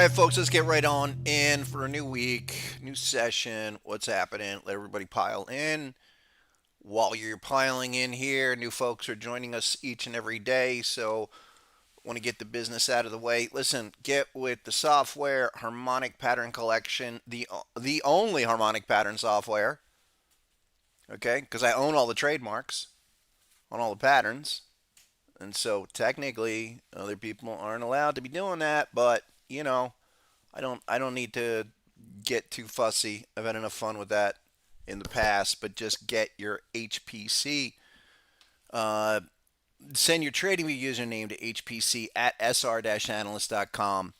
right, folks, let's get right on in for a new week, new session. What's happening? Let everybody pile in. While you're piling in here, new folks are joining us each and every day. So, want to get the business out of the way. Listen, get with the software, Harmonic Pattern Collection, the only harmonic pattern software. Okay, because I own all the trademarks on all the patterns, and so technically, other people aren't allowed to be doing that. But I don't need to get too fussy. I've had enough fun with that in the past. But just get your HPC. Uh, Send your TradingView username to HPC at sr-analyst.com.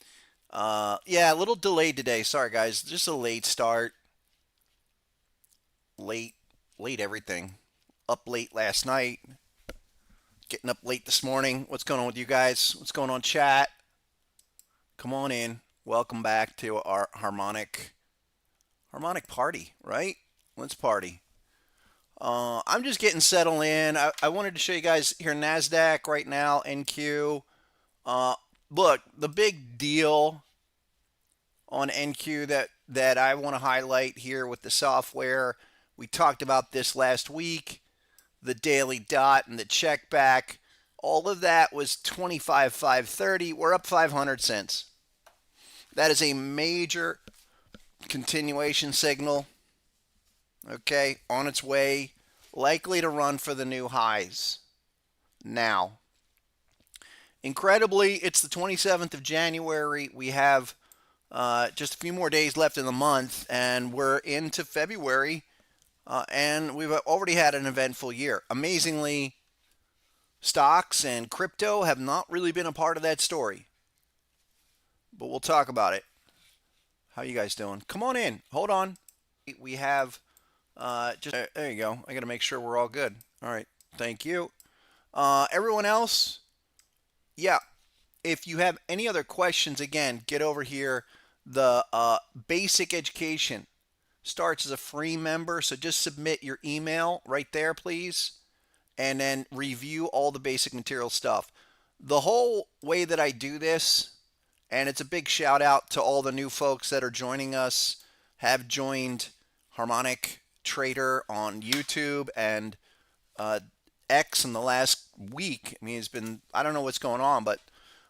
Yeah, a little delayed today. Sorry, guys. Just a late start. Late, late everything. Up late last night. Getting up late this morning. What's going on with you guys? What's going on, chat? Come on in. Welcome back to our harmonic party, right? Let's party. I'm just getting settled in. I wanted to show you guys here NASDAQ right now, NQ. Uh, Look, the big deal on NQ that I want to highlight here with the software, we talked about this last week, the daily dot and the check back. All of that was 25,530. We're up 500 cents. That is a major continuation signal. Okay, on its way, likely to run for the new highs. Now, incredibly, it's the 27th of January. We have just a few more days left in the month, and we're into February, and we've already had an eventful year. Amazingly, stocks and crypto have not really been a part of that story, but we'll talk about it. How you guys doing? Come on in. Hold on. We have just there you go. I got to make sure we're all good. All right. Thank you. Everyone else, yeah. If you have any other questions, again, get over here. The basic education starts as a free member, so just submit your email right there, please, and then review all the basic material stuff. The whole way that I do this, and it's a big shout out to all the new folks that are joining us, have joined Harmonic Trader on YouTube and X in the last week. I mean, it's been, I don't know what's going on, but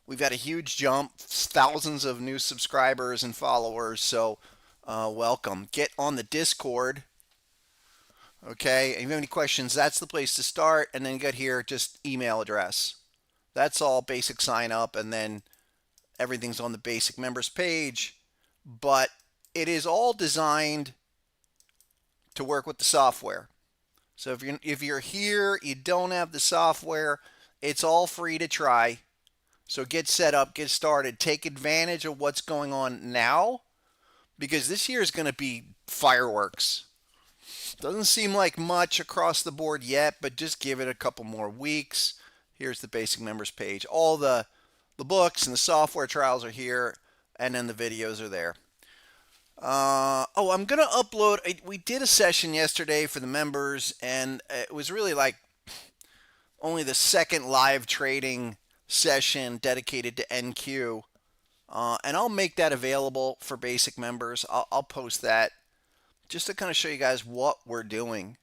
we've had a huge jump, thousands of new subscribers and followers. So, welcome. Get on the Discord. Okay. If you have any questions, that's the place to start. And then get here, just email address. That's all. Basic sign up, and then everything's on the basic members page. But it is all designed to work with the software. So if you're here, you don't have the software, it's all free to try. So get set up, get started, take advantage of what's going on now, because this year is going to be fireworks. Doesn't seem like much across the board yet, but just give it a couple more weeks. Here's the basic members page. All the books and the software trials are here, and then the videos are there. I'm gonna upload. We did a session yesterday for the members, and it was really like only the second live trading session dedicated to NQ. And I'll make that available for basic members. I'll post that just to kind of show you guys what we're doing.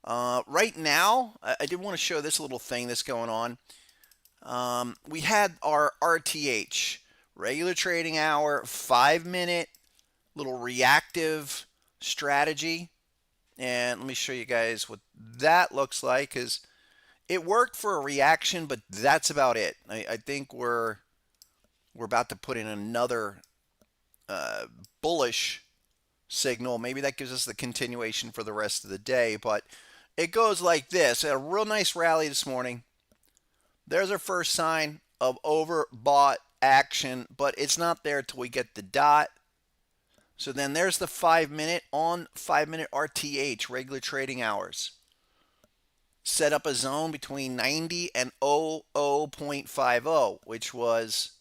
Right now, I did want to show this little thing that's going on. We had our RTH, regular trading hour, 5-minute little reactive strategy, and let me show you guys what that looks like, because it worked for a reaction, but that's about it. I think we're about to put in another bullish signal. Maybe that gives us the continuation for the rest of the day, but it goes like this. A real nice rally this morning. There's our first sign of overbought action, but it's not there till we get the dot. So then there's the 5-minute on 5-minute RTH, regular trading hours. Set up a zone between 90 and 00.50, which was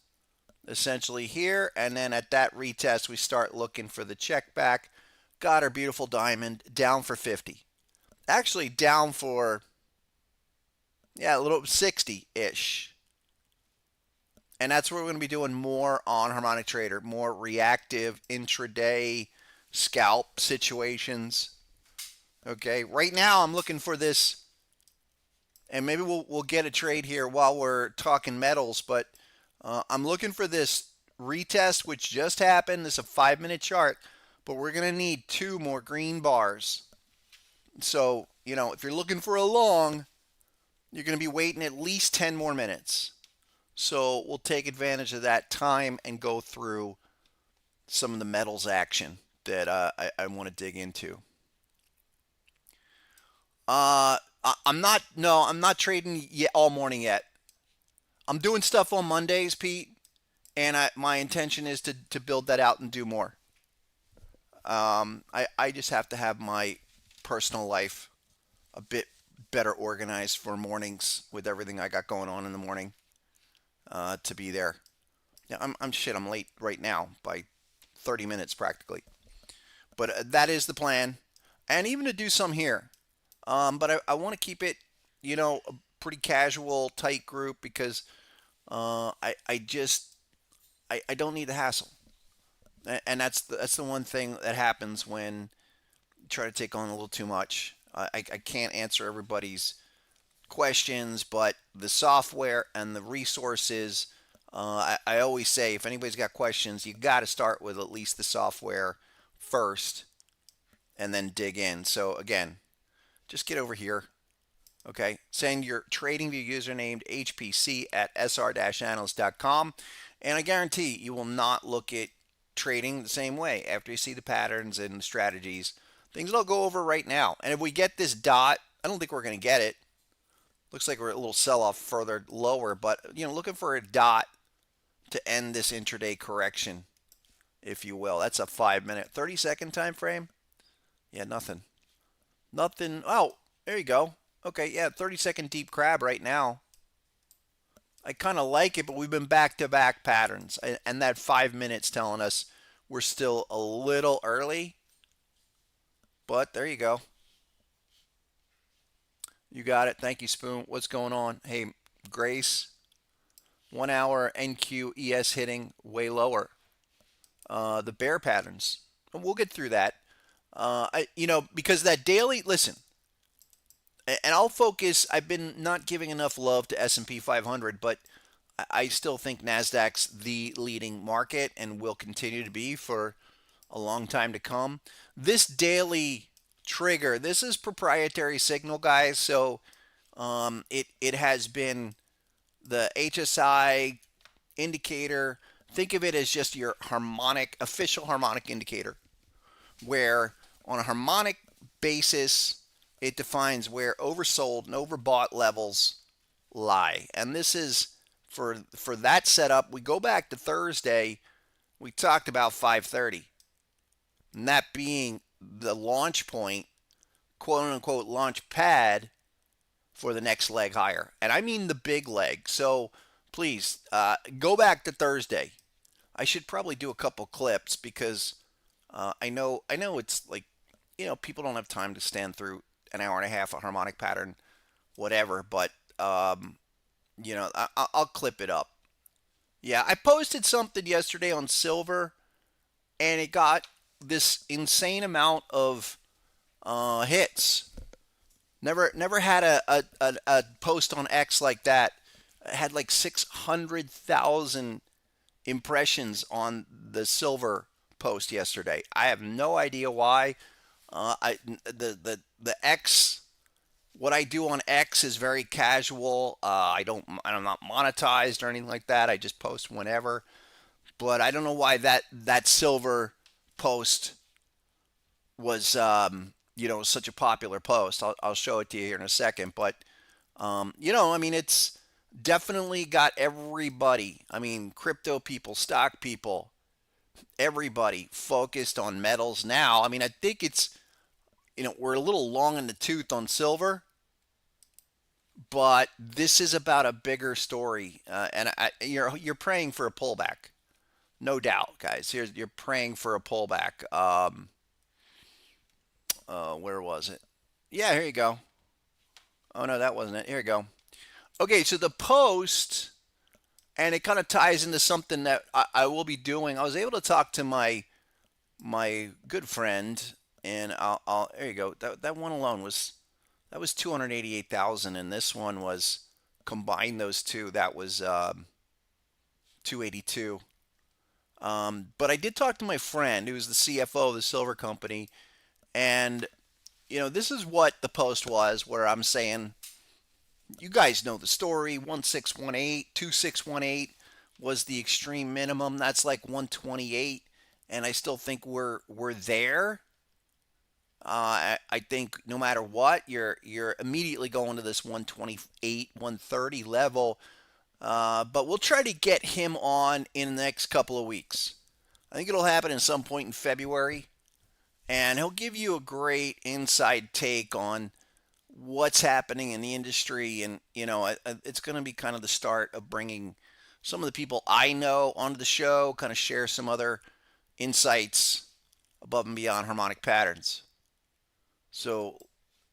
essentially here. And then at that retest, we start looking for the check back. Got our beautiful diamond down for 50. Actually down for, yeah, a little 60-ish. And that's what we're going to be doing more on Harmonic Trader, more reactive intraday scalp situations. Okay, right now I'm looking for this, and maybe we'll get a trade here while we're talking metals, but I'm looking for this retest, which just happened. This is a 5-minute chart, but we're going to need 2 more green bars. So, if you're looking for a long, you're going to be waiting at least 10 more minutes. So we'll take advantage of that time and go through some of the metals action that I want to dig into. I'm not trading yet all morning yet. I'm doing stuff on Mondays, Pete, and my intention is to build that out and do more. I just have to have my personal life a bit better organized for mornings with everything I got going on in the morning to be there. Yeah, I'm late right now by 30 minutes practically. But that is the plan, and even to do some here. But I want to keep it, a pretty casual, tight group because I don't need the hassle, and that's the one thing that happens when you try to take on a little too much. I can't answer everybody's questions, but the software and the resources. I always say if anybody's got questions, you got to start with at least the software first, and then dig in. So again, just get over here. Okay, send your TradingView username to hpc@sr-analyst.com, and I guarantee you will not look at trading the same way after you see the patterns and the strategies. Things will go over right now. And if we get this dot, I don't think we're going to get it. Looks like we're a little sell-off further lower, but looking for a dot to end this intraday correction, if you will. That's a 5-minute, 30-second time frame. Yeah, nothing. Nothing. Oh, there you go. Okay, yeah, 30-second deep crab right now. I kind of like it, but we've been back-to-back patterns, and that 5 minutes telling us we're still a little early. But there you go. You got it. Thank you, Spoon. What's going on? Hey, Grace. 1 hour NQ ES hitting way lower. The bear patterns. And we'll get through that. Because that daily, listen, and I'll focus, I've been not giving enough love to S&P 500, but I still think NASDAQ's the leading market and will continue to be for a long time to come. This daily trigger, this is proprietary signal, guys, so it has been the HSI indicator. Think of it as just your official harmonic indicator, where on a harmonic basis, it defines where oversold and overbought levels lie. And this is for that setup. We go back to Thursday. We talked about 530, and that being the launch point, quote unquote launch pad for the next leg higher. And I mean the big leg. So please go back to Thursday. I should probably do a couple clips because I know it's like, people don't have time to stand through an hour and a half of harmonic pattern, whatever. But, I'll clip it up. Yeah, I posted something yesterday on silver, and it got this insane amount of hits. Never had a post on X like that. It had like 600,000 impressions on the silver post yesterday. I have no idea why. The X, what I do on X is very casual. I'm not monetized or anything like that. I just post whenever. But I don't know why that silver post was such a popular post. I'll show it to you here in a second. But it's definitely got everybody. I mean, crypto people, stock people, everybody focused on metals now. I mean, I think it's, we're a little long in the tooth on silver, but this is about a bigger story, and you're praying for a pullback, no doubt, guys. You're praying for a pullback. Where was it? Yeah, here you go. Oh no, that wasn't it. Here you go. Okay, so the post And it kind of ties into something that I will be doing. I was able to talk to my good friend, and there you go. That one alone was, that was 288,000, and this one was, combine those two, that was 282. But I did talk to my friend who was the CFO of the silver company, and this is what the post was, where I'm saying, you guys know the story. 1618, 2618 was the extreme minimum. That's like 128, and I still think we're there. I think no matter what, you're immediately going to this 128, 130 level. But we'll try to get him on in the next couple of weeks. I think it'll happen at some point in February, and he'll give you a great inside take on what's happening in the industry. And it's going to be kind of the start of bringing some of the people I know onto the show, kind of share some other insights above and beyond harmonic patterns. So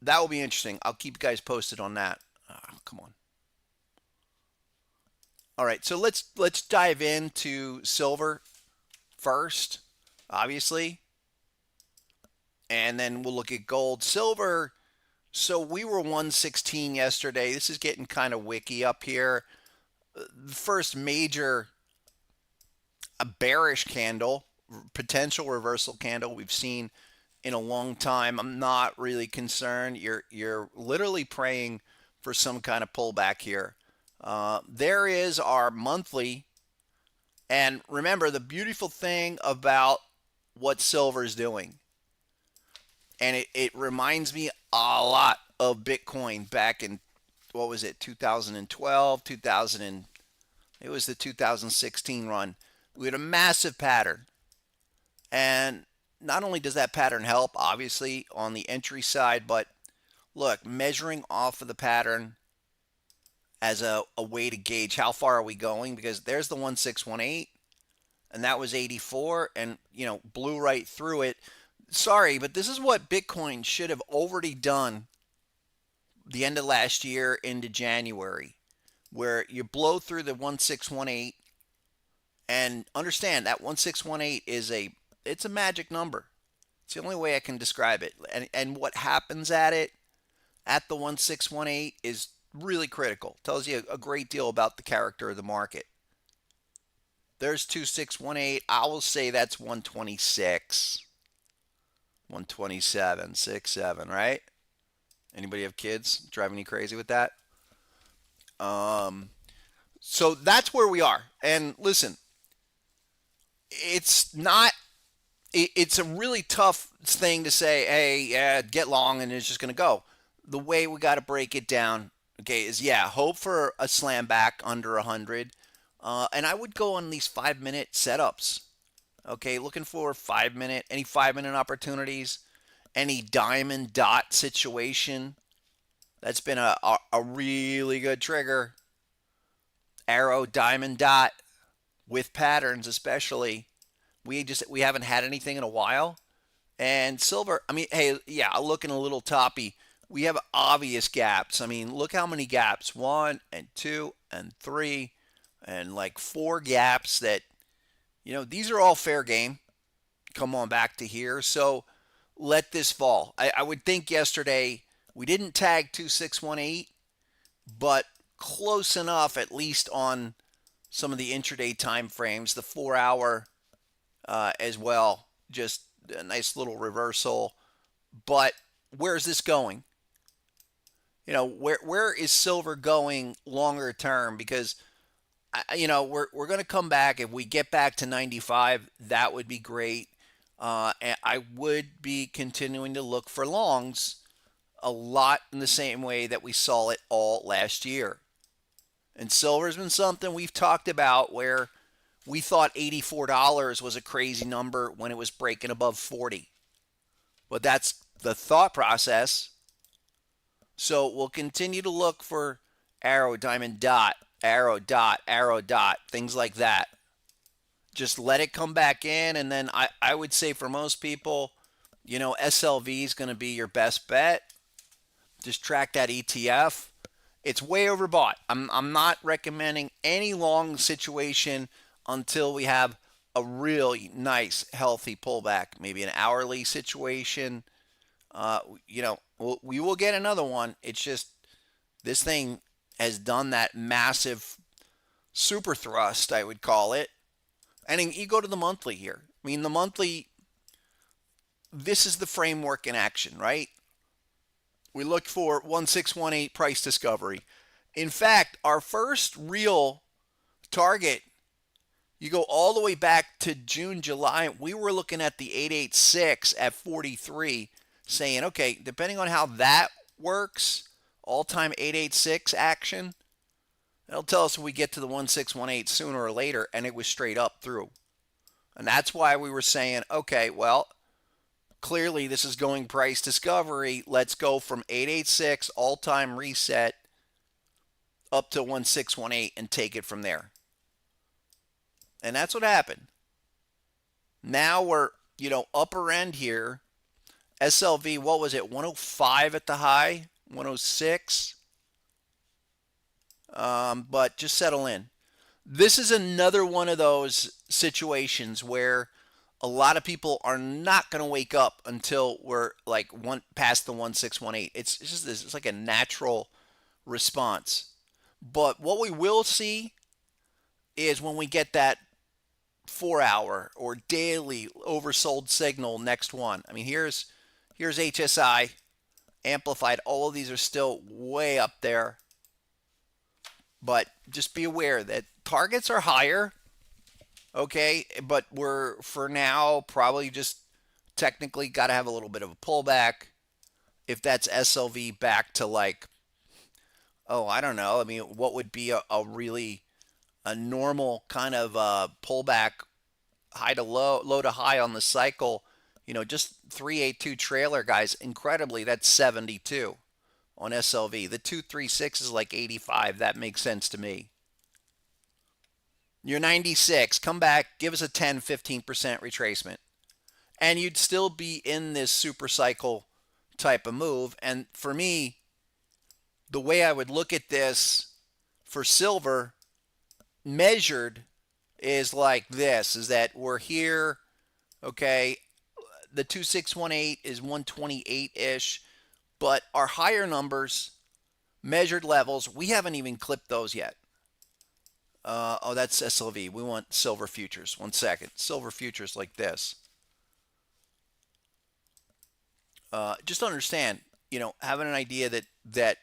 that will be interesting. I'll keep you guys posted on that. Oh, come on. All right, so let's dive into silver first, obviously, and then we'll look at gold. Silver, so we were 116 yesterday. This is getting kind of wicky up here. The first major bearish candle, potential reversal candle we've seen in a long time. I'm not really concerned. You're literally praying for some kind of pullback here. There is our monthly. And remember, the beautiful thing about what silver is doing, and it reminds me a lot of Bitcoin back in, what was it, 2012, it was the 2016 run. We had a massive pattern. And not only does that pattern help, obviously, on the entry side, but look, measuring off of the pattern as a way to gauge how far are we going, because there's the 1618, and that was 84, and blew right through it. Sorry, but this is what Bitcoin should have already done the end of last year into January, where you blow through the 1618, and understand that 1618 it's a magic number. It's the only way I can describe it. And what happens at the 1618 is really critical. Tells you a great deal about the character of the market. There's 2618. I will say that's 126, 127, 67, right? Anybody have kids driving you crazy with that? So that's where we are. And listen, it's not. It's a really tough thing to say, hey, yeah, get long and it's just going to go. The way we got to break it down, okay, is hope for a slam back under 100. And I would go on these 5-minute setups. Okay, looking for any 5-minute opportunities, any diamond dot situation. That's been a really good trigger. Arrow, diamond dot with patterns, especially. We haven't had anything in a while. And silver, I mean, hey, yeah, looking a little toppy. We have obvious gaps. I mean, look how many gaps. 1 and 2 and 3 and like 4 gaps that, these are all fair game. Come on back to here. So let this fall. I would think yesterday we didn't tag 2618, but close enough, at least on some of the intraday time frames, the 4-hour as well. Just a nice little reversal. But where's this going? Where is silver going longer term? Because we're going to come back. If we get back to 95, that would be great. And I would be continuing to look for longs a lot in the same way that we saw it all last year. And silver's been something we've talked about where we thought $84 was a crazy number when it was breaking above 40. But that's the thought process. So we'll continue to look for arrow, diamond, dot, arrow, dot, things like that. Just let it come back in. And then I would say for most people, SLV is going to be your best bet. Just track that ETF. It's way overbought. I'm not recommending any long situation until we have a really nice, healthy pullback, maybe an hourly situation. We will get another one. It's just this thing has done that massive super thrust, I would call it. And then you go to the monthly here. I mean, the monthly, this is the framework in action, right? We look for 1618 price discovery. In fact, our first real target, you go all the way back to June, July, we were looking at the 886 at 43, saying, okay, depending on how that works, all-time 886 action, it'll tell us if we get to the 1618 sooner or later, and it was straight up through. And that's why we were saying, okay, well, clearly this is going price discovery. Let's go from 886 all-time reset up to 1618 and take it from there. And that's what happened. Now we're, upper end here. SLV, what was it? 105 at the high, 106. But just settle in. This is another one of those situations where a lot of people are not going to wake up until we're like past the 1618. It's like a natural response. But what we will see is when we get that 4-hour or daily oversold signal next one. I mean, here's HSI amplified. All of these are still way up there. But just be aware that targets are higher, okay? But we're, for now, probably just technically got to have a little bit of a pullback. If that's SLV back to like, I don't know. I mean, what would be a normal kind of pullback, high to low to high on the cycle? Just 382 trailer, guys. Incredibly, that's 72. On SLV. The 236 is like 85. That makes sense to me. You're 96. Come back. Give us a 10, 15% retracement. And you'd still be in this super cycle type of move. And for me, the way I would look at this for silver measured is like this, is that we're here, okay? The 2618 is 128-ish. But our higher numbers, measured levels, we haven't even clipped those yet. That's SLV. We want silver futures. 1 second. Silver futures like this. Just understand, having an idea that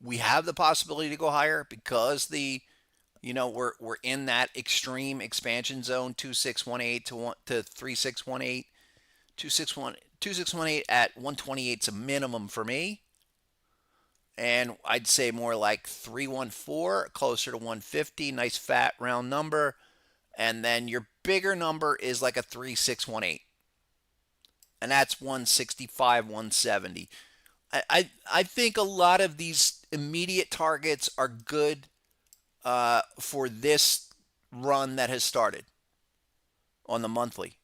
we have the possibility to go higher because we're in that extreme expansion zone, 2618 to 3618, 2618 at 128 is a minimum for me. And I'd say more like 314, closer to 150, nice fat round number. And then your bigger number is like a 3618. And that's 165, 170. I think a lot of these immediate targets are good for this run that has started on the monthly.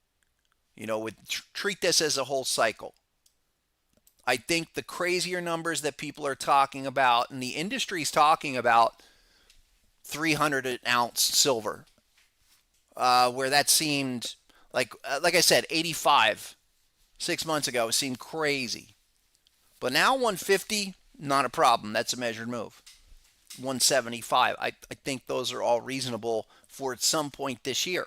Treat this as a whole cycle. I think the crazier numbers that people are talking about, and the industry's talking about 300 an ounce silver, where that seemed like I said, 85 6 months ago seemed crazy. But now 150, not a problem. That's a measured move. 175. I think those are all reasonable for at some point this year.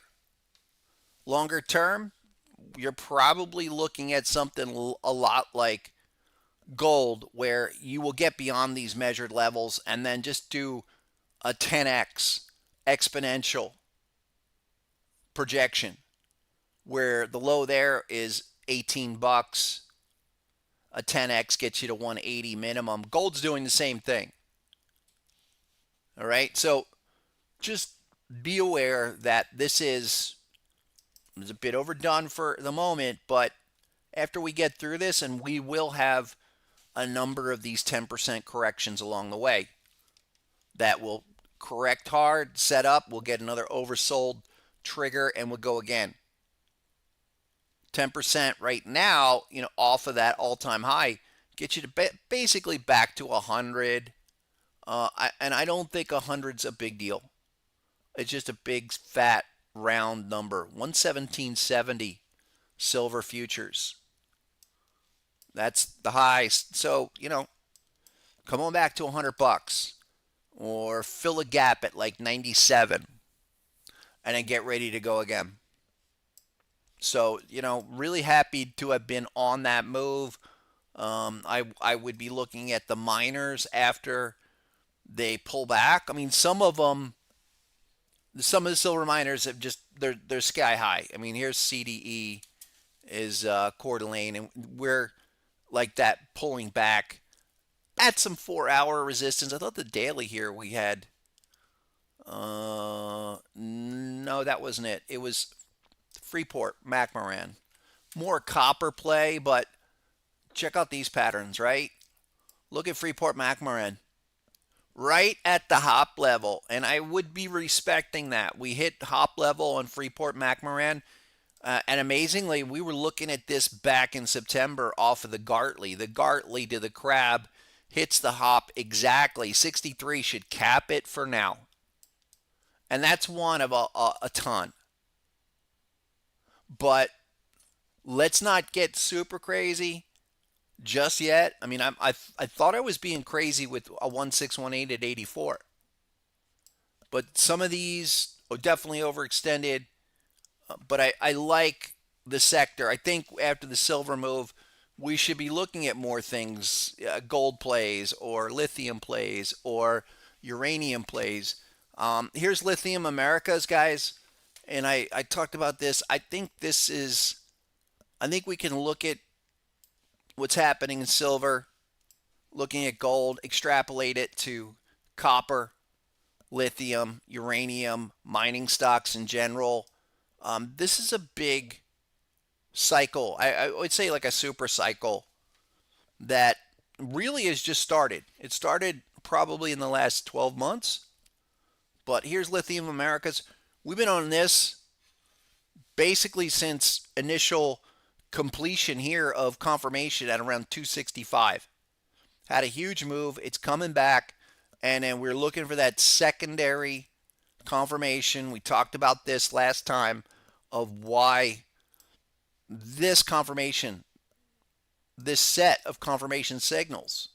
Longer term, you're probably looking at something a lot like gold, where you will get beyond these measured levels and then just do a 10x exponential projection, where the low there is 18 bucks. A 10x gets you to 180 minimum. Gold's doing the same thing. All right, so just be aware that this is a bit overdone for the moment, but after we get through this, and we will have a number of these 10% corrections along the way that will correct hard, set up, we'll get another oversold trigger, and we'll go again. 10% right now, off of that all-time high, gets you to basically back to 100, And I don't think 100's a big deal. It's just a big fat round number. 117.70 silver futures. That's the highest. So, come on back to $100 or fill a gap at like 97 and then get ready to go again. So, really happy to have been on that move. I would be looking at the miners after they pull back. I mean, some of the silver miners have just they're sky high. I mean, here's CDE is Coeur d'Alene, and we're like that pulling back at some 4-hour resistance. I thought the daily here we had. No, that wasn't it. It was Freeport McMoran. More copper play, but check out these patterns, right? Look at Freeport McMoran. Right at the hop level, and I would be respecting that. We hit hop level on Freeport McMoran, and amazingly, we were looking at this back in September off of the Gartley. The Gartley to the crab hits the hop exactly. 63 should cap it for now, and that's one of a ton. But let's not get super crazy just yet. I mean, I thought I was being crazy with a 1618 at 84, but some of these are definitely overextended. But I like the sector. I think after the silver move, we should be looking at more things, gold plays or lithium plays or uranium plays. Here's Lithium Americas, guys, and I talked about this. I think we can look at what's happening in silver, looking at gold, extrapolate it to copper, lithium, uranium, mining stocks in general. This is a big cycle. I would say like a super cycle that really has just started. It started probably in the last 12 months. But here's Lithium Americas. We've been on this basically since initial completion here of confirmation at around 265. Had a huge move. It's coming back. And then we're looking for that secondary confirmation. We talked about this last time of why this confirmation, this set of confirmation signals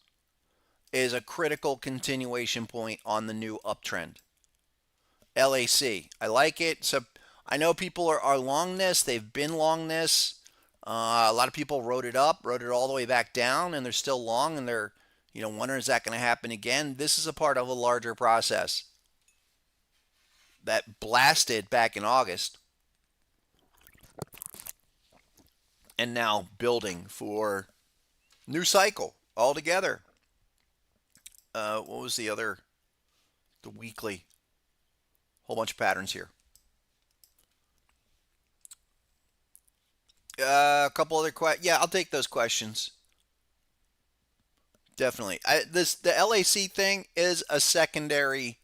is a critical continuation point on the new uptrend. LAC. I like it. So I know people are long this. They've been long this. A lot of people wrote it all the way back down, and they're still long, and they're wondering, is that going to happen again? This is a part of a larger process that blasted back in August and now building for new cycle altogether. What was the weekly? Whole bunch of patterns here. A couple other questions. Yeah, I'll take those questions. Definitely. The LAC thing is a secondary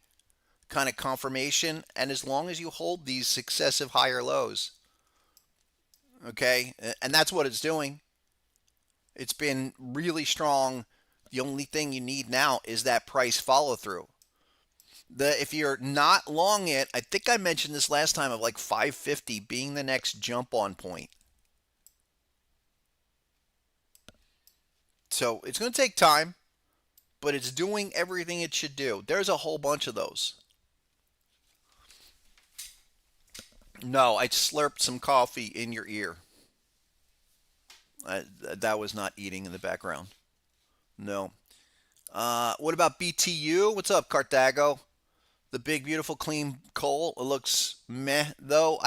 kind of confirmation, and as long as you hold these successive higher lows, okay, and that's what it's doing. It's been really strong. The only thing you need now is that price follow through. If you're not long it, I think I mentioned this last time of like 550 being the next jump on point. So it's going to take time, but it's doing everything it should do. There's a whole bunch of those. No, I slurped some coffee in your ear. That was not eating in the background. No. What about BTU? What's up, Carthago? The big, beautiful, clean coal. It looks meh, though.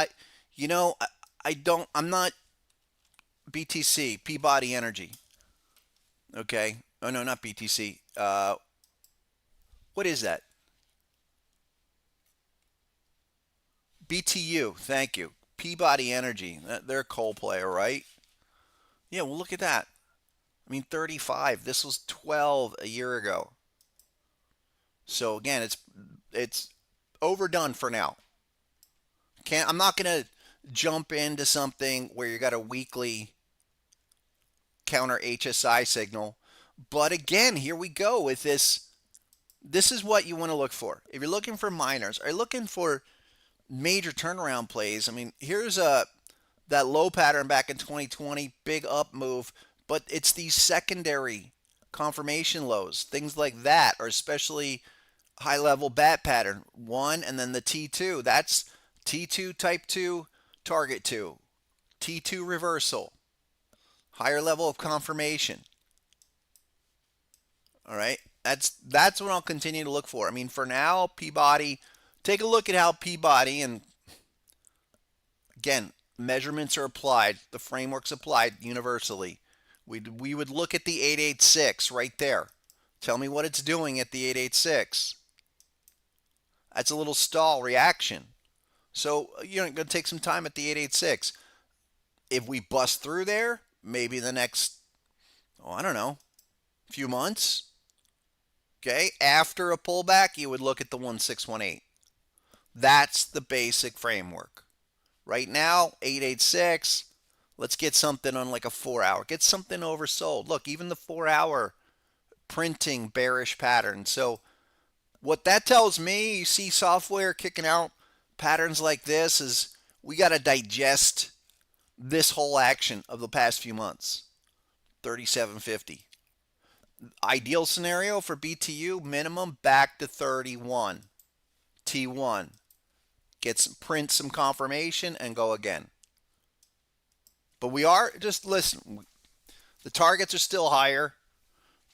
I'm not BTC, Peabody Energy. Okay. Oh, no, not BTC. What is that? BTU. Thank you. Peabody Energy. They're a coal player, right? Yeah, well, look at that. I mean, 35. This was 12 a year ago. So again, it's overdone for now. I'm not gonna jump into something where you got a weekly counter HSI signal. But again, here we go with this this is what you want to look for. If you're looking for miners, are you looking for major turnaround plays? I mean, here's that low pattern back in 2020, big up move, but it's these secondary confirmation lows, things like that, or especially high level bat pattern one, and then the T2. That's T2 type 2, target 2, T2 reversal, higher level of confirmation. All right, that's what I'll continue to look for. I mean, for now, Peabody. Take a look at how Peabody, and again, measurements are applied. The framework's applied universally. We would look at the 886 right there. Tell me what it's doing at the 886. That's a little stall reaction. So you're going to take some time at the 886. If we bust through there, maybe the next, I don't know, few months. Okay, after a pullback, you would look at the 1618. That's the basic framework. Right now, 886. Let's get something on like a 4-hour. Get something oversold. Look, even the 4-hour printing bearish pattern. So what that tells me, you see software kicking out patterns like this, is we got to digest this whole action of the past few months. 37.50. Ideal scenario for BTU, minimum back to 31. T1. Print some confirmation and go again. But we are, just listen, the targets are still higher,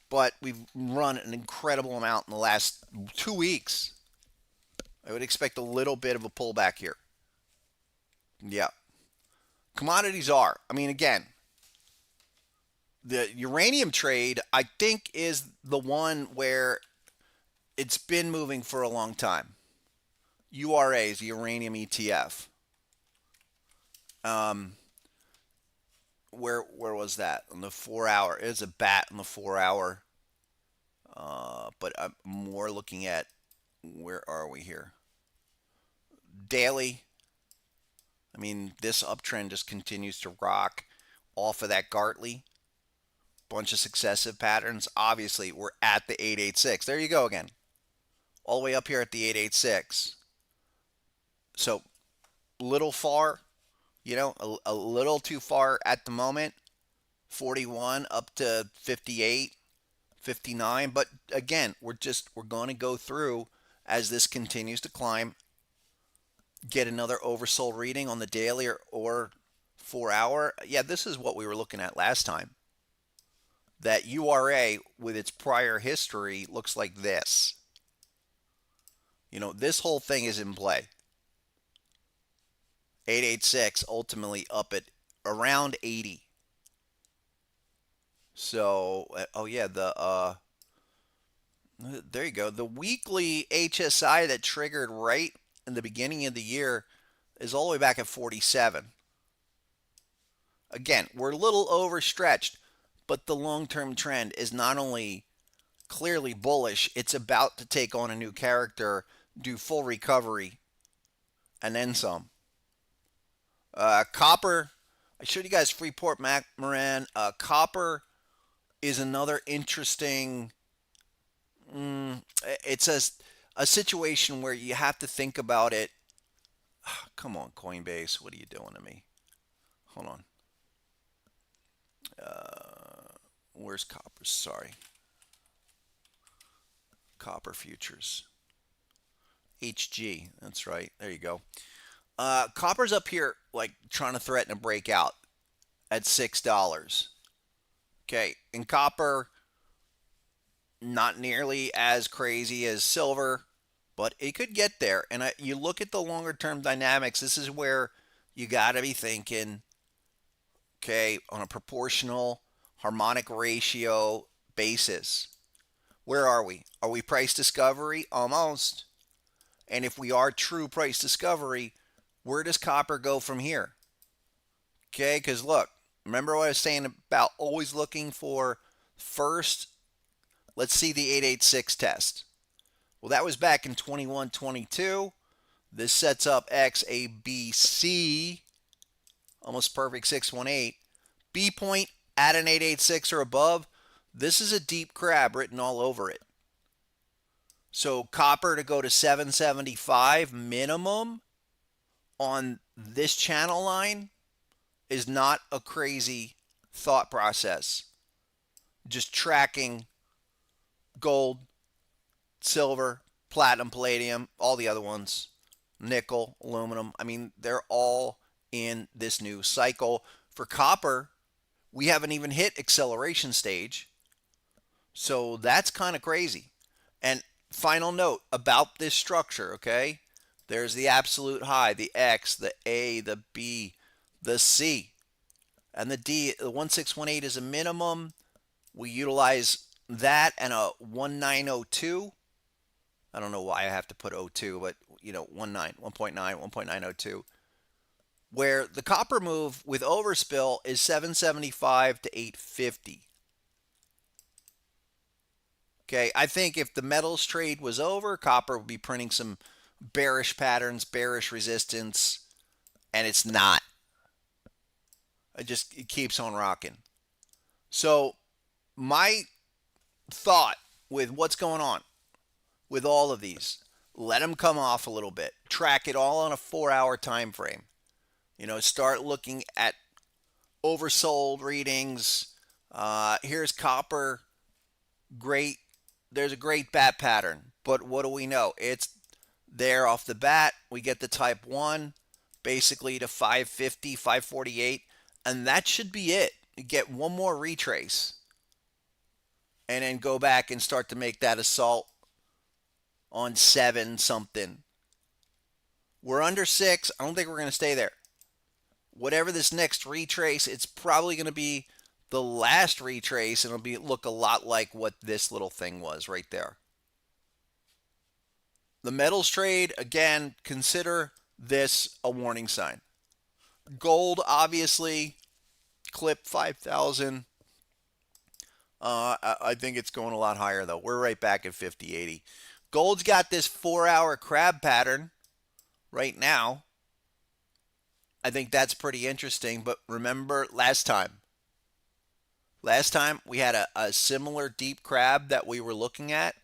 but we've run an incredible amount in the last 2 weeks. I would expect a little bit of a pullback here. Yeah. Commodities are. I mean, again, the uranium trade, I think, is the one where it's been moving for a long time. URAs, the uranium ETF. Where was that on the 4-hour? It's a bat on the 4-hour. But I'm more looking at, where are we here? Daily. I mean, this uptrend just continues to rock off of that Gartley. Bunch of successive patterns. Obviously, we're at the 886. There you go again. All the way up here at the 886. So, little far, a little too far at the moment. 41 up to 58, 59. But again, we're going to go through as this continues to climb. Get another oversold reading on the daily or 4-hour. Yeah, this is what we were looking at last time. That URA with its prior history looks like this. This whole thing is in play. 886 ultimately up at around 80. So, oh yeah, there you go. The weekly HSI that triggered right in the beginning of the year is all the way back at 47. Again, we're a little overstretched, but the long-term trend is not only clearly bullish, it's about to take on a new character, do full recovery, and then some. Copper, I showed you guys Freeport McMoran. Copper is another interesting, it's a situation where you have to think about it. Come on, Coinbase, what are you doing to me? Hold on. Where's copper? Sorry. Copper futures. HG, that's right. There you go. Copper's up here, like trying to threaten a breakout at $6. Okay, and copper, not nearly as crazy as silver, but it could get there. And you look at the longer term dynamics, this is where you got to be thinking, okay, on a proportional harmonic ratio basis. Where are we? Are we price discovery? Almost. And if we are true price discovery, where does copper go from here? Okay, because look, remember what I was saying about always looking for first, let's see the 886 test. Well, that was back in 21, 22. This sets up XABC, almost perfect 618. B point at an 886 or above. This is a deep crab written all over it. So copper to go to 775 minimum on this channel line is not a crazy thought process. Just tracking gold, silver, platinum, palladium, all the other ones, nickel, aluminum. I mean, they're all in this new cycle. For copper, we haven't even hit acceleration stage. So that's kind of crazy. And final note about this structure, okay? There's the absolute high, the X, the A, the B, the C, and the D. The 1618 is a minimum. We utilize that and a 1902. I don't know why I have to put 02, but 1.9, 1.902. Where the copper move with overspill is 775 to 850. Okay, I think if the metals trade was over, copper would be printing some bearish patterns, bearish resistance, and it's not. It keeps on rocking. So my thought with what's going on with all of these, let them come off a little bit. Track it all on a 4-hour time frame. Start looking at oversold readings. Here's copper. Great. There's a great bat pattern. But what do we know? It's there off the bat. We get the type 1 basically to 550, 548. And that should be it. You get one more retrace. And then go back and start to make that assault on 7 something. We're under 6. I don't think we're going to stay there. Whatever this next retrace, it's probably going to be the last retrace, and it'll look a lot like what this little thing was right there. The metals trade, again, consider this a warning sign. Gold, obviously, clip 5,000. I think it's going a lot higher, though. We're right back at 50.80. Gold's got this 4-hour crab pattern right now. I think that's pretty interesting. But remember last time we had a similar deep crab that we were looking at.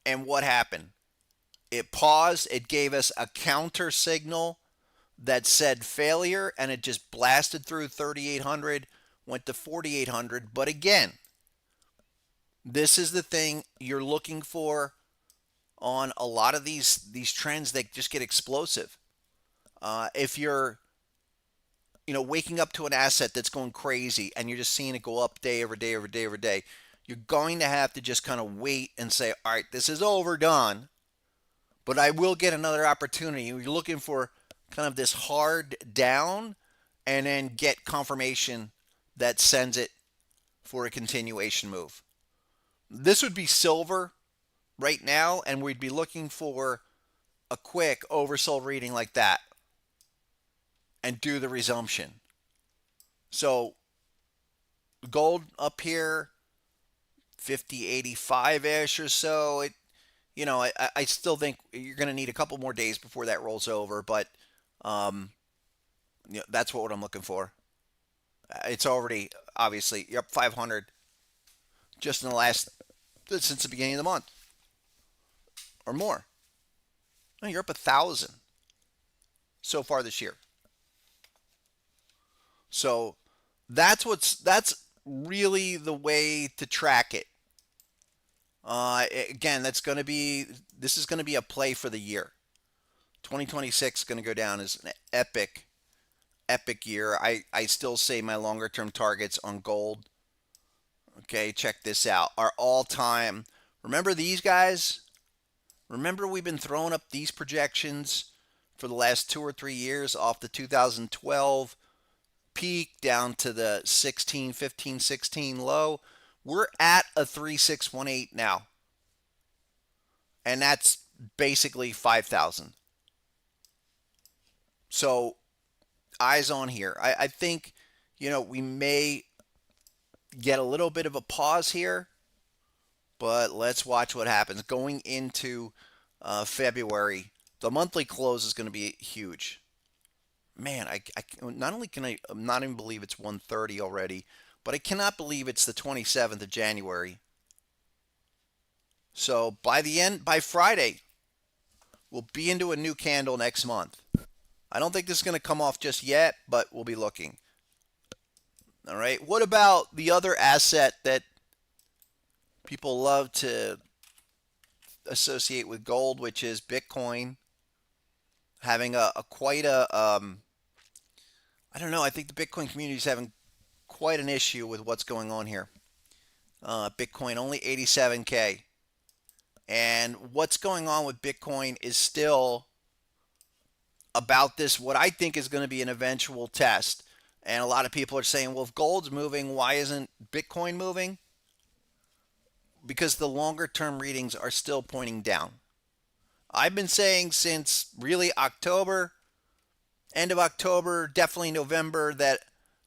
And what happened? It paused. It gave us a counter signal that said failure, and it just blasted through 3,800, went to 4,800. But again, this is the thing you're looking for on a lot of these trends that just get explosive. If you're waking up to an asset that's going crazy and you're just seeing it go up day over day over day over day, you're going to have to just kind of wait and say, all right, this is overdone, but I will get another opportunity. You're looking for kind of this hard down and then get confirmation that sends it for a continuation move. This would be silver right now, and we'd be looking for a quick oversold reading like that and do the resumption. So gold up here, 50.85-ish or so. I still think you're going to need a couple more days before that rolls over, but that's what I'm looking for. It's already, obviously, you're up 500 just in since the beginning of the month or more. No, you're up 1,000 so far this year. So that's really the way to track it. Again, this is going to be a play for the year. 2026 is going to go down as an epic year. I still say my longer term targets on gold. Okay, check this out. Our all-time, remember these guys? Remember we've been throwing up these projections for the last 2 or 3 years off the 2012 peak down to the 15, 16 low. We're at a 3618 now. And that's basically 5,000. So eyes on here. I think, we may get a little bit of a pause here, but let's watch what happens. Going into February, the monthly close is going to be huge. Man, I not only can I not even believe it's 1:30 already, but I cannot believe it's the 27th of January. So by Friday, we'll be into a new candle next month. I don't think this is going to come off just yet, but we'll be looking. All right. What about the other asset that people love to associate with gold, which is Bitcoin, having a quite a I don't know. I think the Bitcoin community is having quite an issue with what's going on here. Bitcoin only 87K, and what's going on with Bitcoin is still about this. What I think is going to be an eventual test, and a lot of people are saying, well, if gold's moving, why isn't Bitcoin moving? Because the longer term readings are still pointing down. I've been saying since really October, end of October, definitely November, that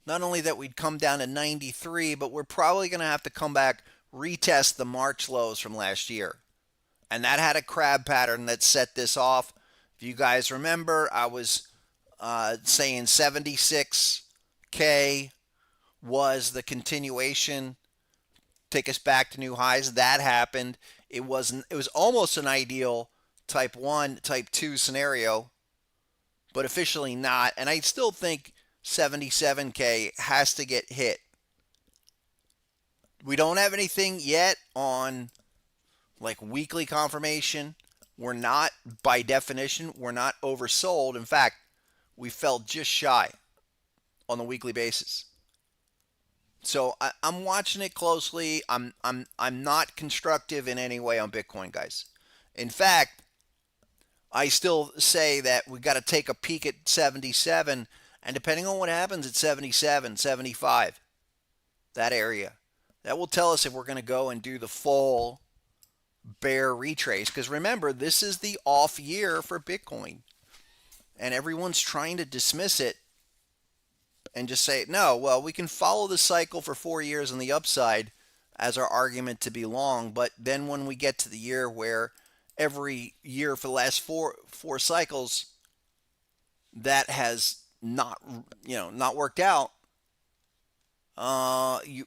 not only that we'd come down to 93, but we're probably going to have to come back, retest the March lows from last year. And that had a crab pattern that set this off. If you guys remember, I was saying 76K was the continuation, take us back to new highs. That happened. It was almost an ideal type 1, type 2 scenario, but officially not. And I still think 77K has to get hit. We don't have anything yet on like weekly confirmation. We're not, by definition, we're not oversold. In fact, we fell just shy on the weekly basis. So I'm watching it closely. I'm not constructive in any way on Bitcoin, guys. In fact, I still say that we got to take a peek at 77, and depending on what happens at 77, 75, that area, that will tell us if we're going to go and do the full bear retrace. Because remember, this is the off year for Bitcoin, and everyone's trying to dismiss it and just say, no, well, we can follow the cycle for 4 years on the upside as our argument to be long. But then when we get to the year where every year for the last four cycles that has not worked out, you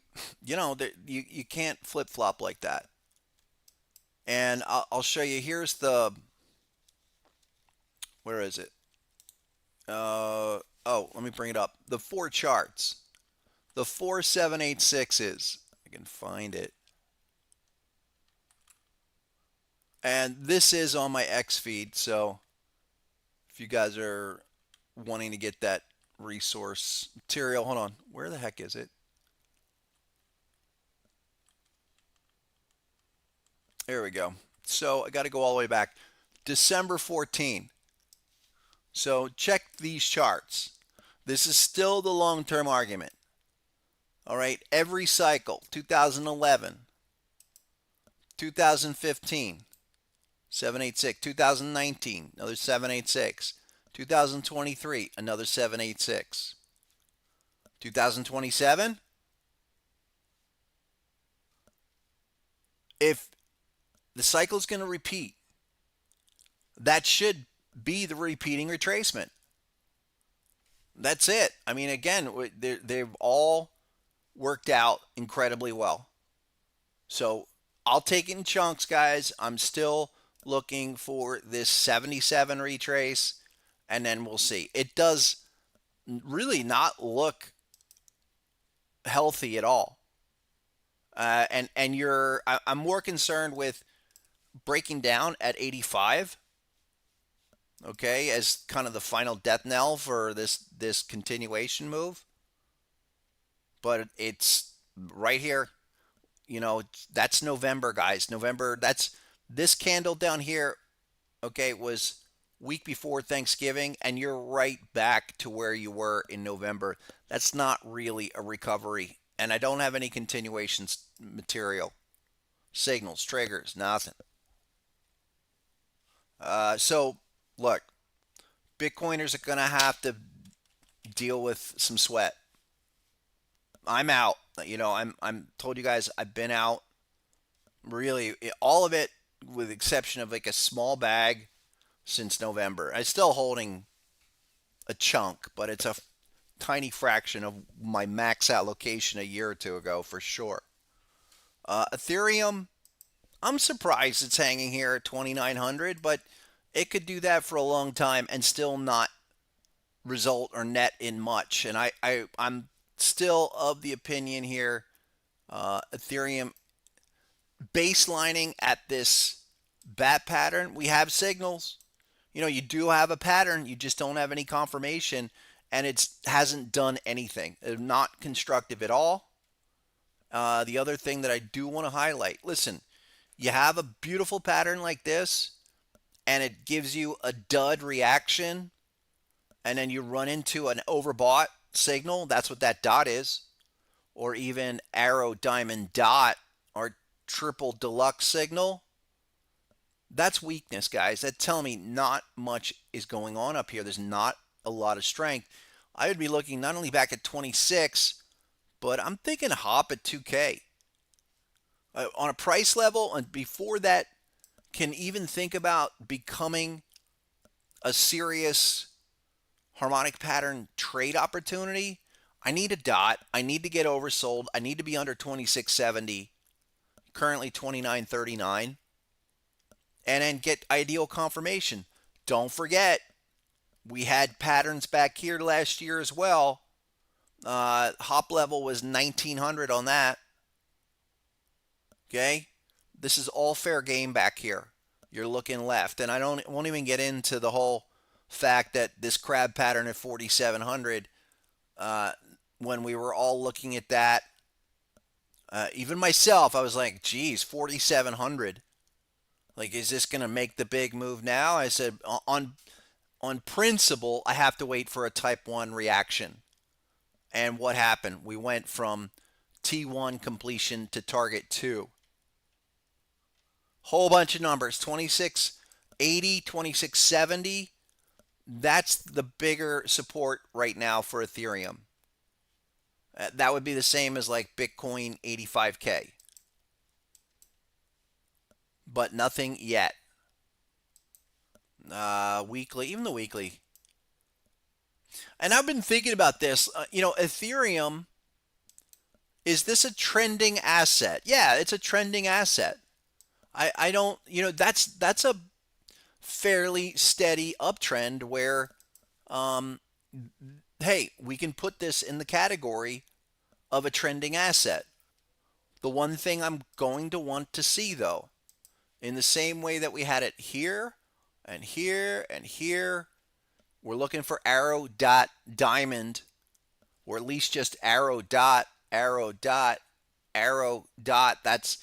can't flip flop like that. And I'll show you. Here's where is it? Let me bring it up. The 4 charts. The 4786s. I can find it. And this is on my X feed, so if you guys are wanting to get that resource material, hold on. Where the heck is it? There we go. So I got to go all the way back. December 14. So check these charts. This is still the long-term argument. All right, every cycle, 2011, 2015, 786, 2019, another 786, 2023, another 786, 2027. If the cycle is going to repeat, that should be the repeating retracement. That's it. I mean, again, they've all worked out incredibly well. So I'll take it in chunks, guys. I'm still looking for this 77 retrace, and then we'll see. It does really not look healthy at all. I'm more concerned with breaking down at 85. Okay, as kind of the final death knell for this continuation move. But it's right here. That's November, guys. November, that's this candle down here, okay, was week before Thanksgiving, and you're right back to where you were in November. That's not really a recovery. And I don't have any continuation material, signals, triggers, nothing. So look, Bitcoiners are going to have to deal with some sweat. I'm out. I'm told you guys I've been out. Really, all of it, with the exception of like a small bag, since November. I'm still holding a chunk, but it's a tiny fraction of my max allocation a year or two ago for sure. Ethereum, I'm surprised it's hanging here at 2,900, but it could do that for a long time and still not result or net in much. And I'm still of the opinion here, Ethereum baselining at this bat pattern. We have signals. You do have a pattern. You just don't have any confirmation, and it hasn't done anything. Not constructive at all. The other thing that I do want to highlight, listen, you have a beautiful pattern like this, and it gives you a dud reaction, and then you run into an overbought signal. That's what that dot is, or even arrow diamond dot or triple deluxe signal. That's weakness, guys. That's telling me not much is going on up here. There's not a lot of strength. I would be looking not only back at 26, but I'm thinking hop at 2K. On a price level, and before that can even think about becoming a serious harmonic pattern trade opportunity, I need a dot. I need to get oversold. I need to be under 2670, currently 2939, and then get ideal confirmation. Don't forget, we had patterns back here last year as well. Hop level was 1900 on that. Okay, this is all fair game back here. You're looking left, and I won't even get into the whole fact that this crab pattern at 4700, when we were all looking at that, even myself, I was like, geez, 4700. Like, is this going to make the big move now? I said, on principle, I have to wait for a type 1 reaction. And what happened? We went from T1 completion to target 2. Whole bunch of numbers, 2680, 2670. That's the bigger support right now for Ethereum. That would be the same as like Bitcoin 85K. But nothing yet. Weekly, even the weekly. And I've been thinking about this. Ethereum, is this a trending asset? Yeah, it's a trending asset. I don't, that's a fairly steady uptrend where, hey, we can put this in the category of a trending asset. The one thing I'm going to want to see, though, in the same way that we had it here and here and here, we're looking for arrow dot diamond, or at least just arrow dot, arrow dot, arrow dot. That's,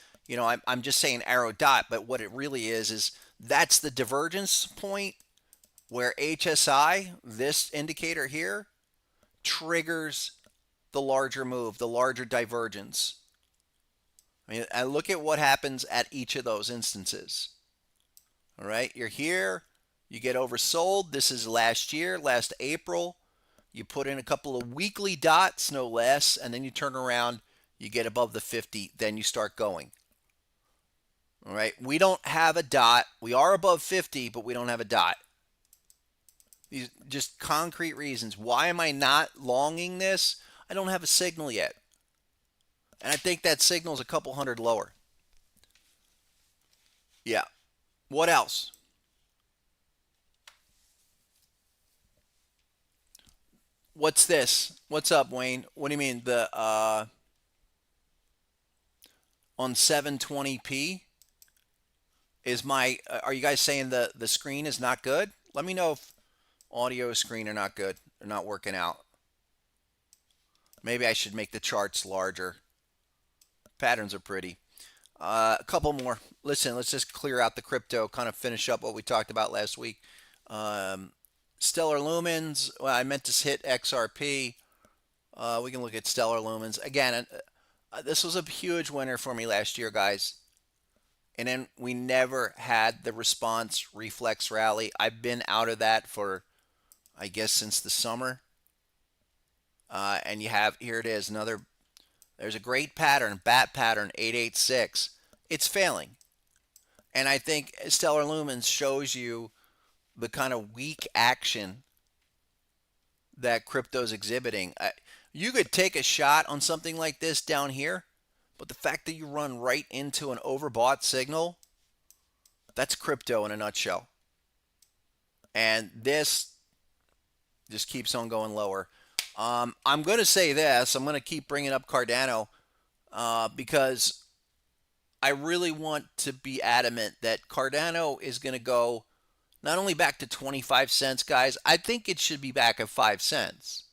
I'm just saying arrow dot, but what it really is that's the divergence point where HSI, this indicator here, triggers the larger move, the larger divergence. I look at what happens at each of those instances. All right, you're here, you get oversold. This is last year, last April. You put in a couple of weekly dots, no less, and then you turn around, you get above the 50, then you start going. All right, we don't have a dot. We are above 50, but we don't have a dot. These just concrete reasons. Why am I not longing this? I don't have a signal yet. And I think that signal is a couple hundred lower. Yeah. What else? What's this? What's up, Wayne? What do you mean? On 720p is are you guys saying the screen is not good? Let me know if audio screen are not good. They're not working out. Maybe I should make the charts larger. Patterns are pretty. A couple more. Listen, let's just clear out the crypto, kind of finish up what we talked about last week. Stellar Lumens. Well, I meant to hit XRP. We can look at Stellar Lumens. Again, this was a huge winner for me last year, guys. And then we never had the response reflex rally. I've been out of that for, I guess, since the summer. And you have, here it is, there's a great pattern, bat pattern, 886. It's failing. And I think Stellar Lumens shows you the kind of weak action that crypto's exhibiting. You could take a shot on something like this down here, But the fact that you run right into an overbought signal, that's crypto in a nutshell. And this just keeps on going lower. I'm going to say this. I'm going to keep bringing up Cardano because I really want to be adamant that Cardano is going to go not only back to 25 cents, guys. I think it should be back at 5 cents.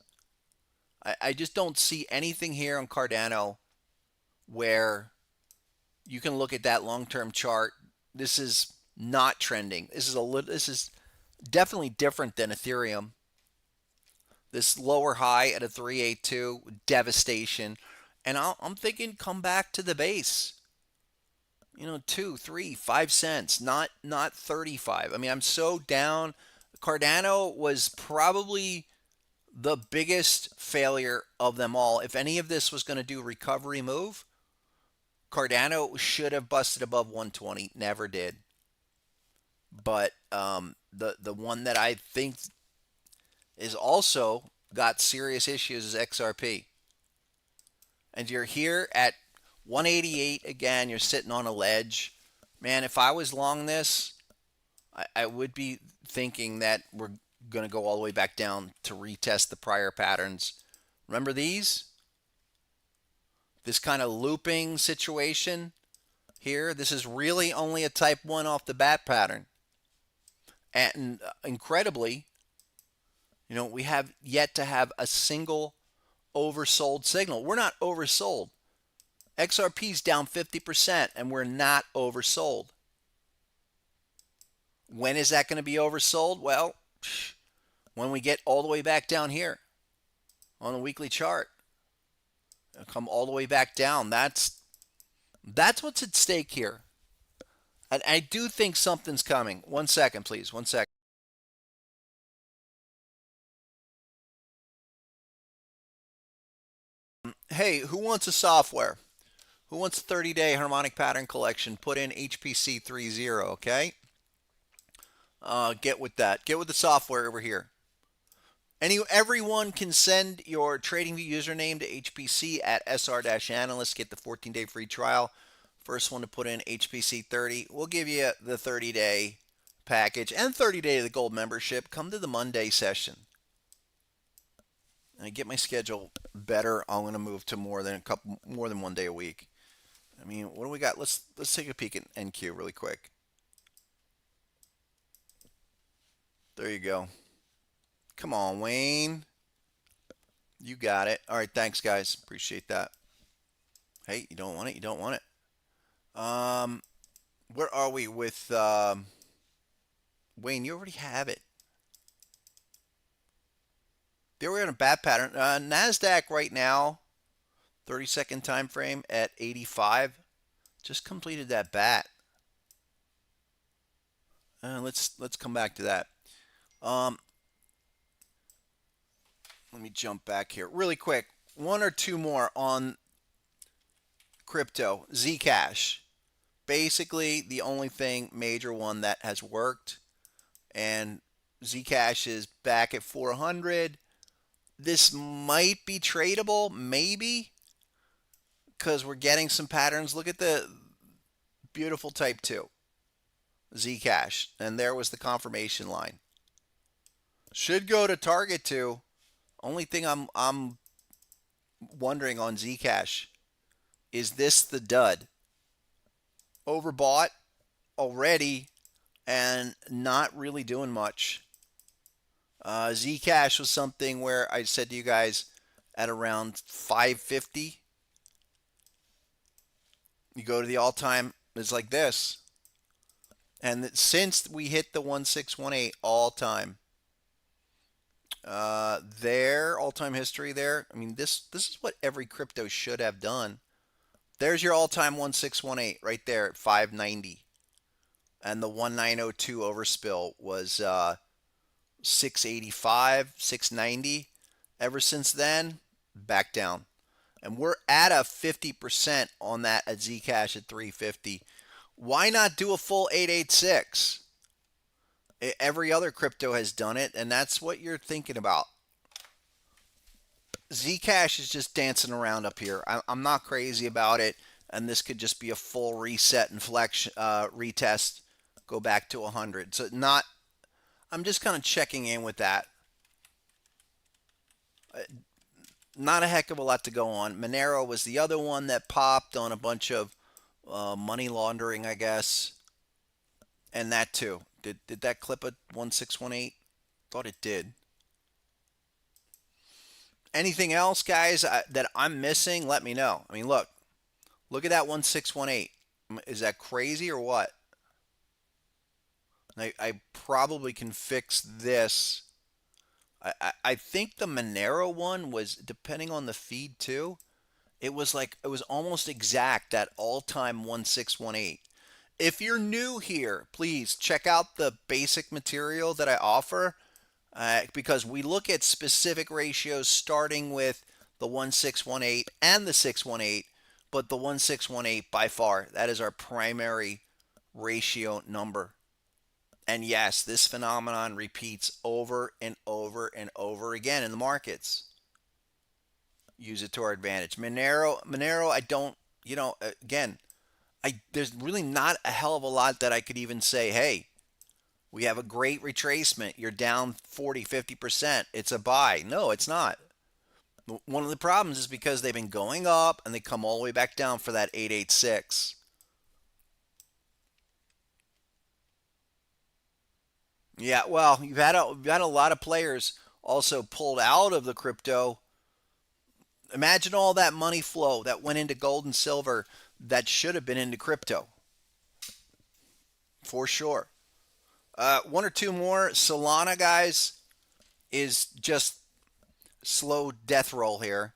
I just don't see anything here on Cardano where you can look at that long-term chart. This is not trending. This is definitely different than Ethereum. This lower high at a 382, devastation. And I'm thinking come back to the base. 2, 3, 5 cents, not 35. I mean, I'm so down. Cardano was probably the biggest failure of them all. If any of this was going to do recovery move, Cardano should have busted above 120. Never did. But the one that I think is also got serious issues is XRP. And you're here at 188 again. You're sitting on a ledge. Man, if I was long this, I would be thinking that we're going to go all the way back down to retest the prior patterns. Remember these? This kind of looping situation here. This is really only a type 1 off the bat pattern. And incredibly, we have yet to have a single oversold signal. We're not oversold. XRP's down 50% and we're not oversold. When is that going to be oversold? Well, when we get all the way back down here on the weekly chart. It'll come all the way back down. That's what's at stake here. And I do think something's coming. 1 second, please. 1 second. Hey, who wants a software? Who wants a 30-day harmonic pattern collection? Put in HPC 30, okay? Get with that. Get with the software over here. Everyone can send your TradingView username to HPC at SR-analyst. Get the 14-day free trial. First one to put in HPC 30. We'll give you the 30-day package and 30-day of the gold membership. Come to the Monday session. And I get my schedule better. I'm going to move to more than 1 day a week. I mean, what do we got? Let's take a peek at NQ really quick. There you go. Come on, Wayne. You got it. All right, thanks, guys. Appreciate that. Hey, you don't want it? You don't want it. Where are we with Wayne? You already have it. There we're in a bad pattern. NASDAQ right now, 30-second time frame at 85. Just completed that bat. Let's come back to that. Let me jump back here really quick. 1 or 2 more on crypto. Zcash. Basically, the only major one that has worked. And Zcash is back at 400. This might be tradable, maybe, because we're getting some patterns. Look at the beautiful type 2. Zcash. And there was the confirmation line. Should go to target 2. Only thing I'm wondering on Zcash, is this the dud? Overbought already and not really doing much. Zcash was something where I said to you guys at around 550. You go to the all-time, it's like this. And since we hit the 1618 all-time, their all-time history there. I mean, this is what every crypto should have done. There's your all-time 1618 right there at 590, and the 1902 overspill was 685, 690. Ever since then, back down, and we're at a 50% on that at Zcash at 350. Why not do a full 886? Every other crypto has done it, and that's what you're thinking about. Zcash is just dancing around up here. I'm not crazy about it. and this could just be a full reset and retest, go back to 100. So not, I'm just kind of checking in with that. Not a heck of a lot to go on. Monero was the other one that popped on a bunch of money laundering, I guess, and that too. Did that clip at 1618? Thought it did. Anything else, guys, that I'm missing? Let me know. I mean, look at that 1618. Is that crazy or what? I probably can fix this. I think the Monero one was, depending on the feed too, it was almost exact, that all-time 1618. If you're new here, please check out the basic material that I offer, because we look at specific ratios starting with the 1618 and the 618, but the 1618 by far, that is our primary ratio number. And yes, this phenomenon repeats over and over and over again in the markets. Use it to our advantage. Monero, I don't, again, there's really not a hell of a lot that I could even say, hey, we have a great retracement. You're down 40, 50%. It's a buy. No, it's not. One of the problems is because they've been going up and they come all the way back down for that 886. Yeah, well, you've had a lot of players also pulled out of the crypto. Imagine all that money flow that went into gold and silver that should have been into crypto, for sure. One or two more. Solana, guys, is just slow death roll here.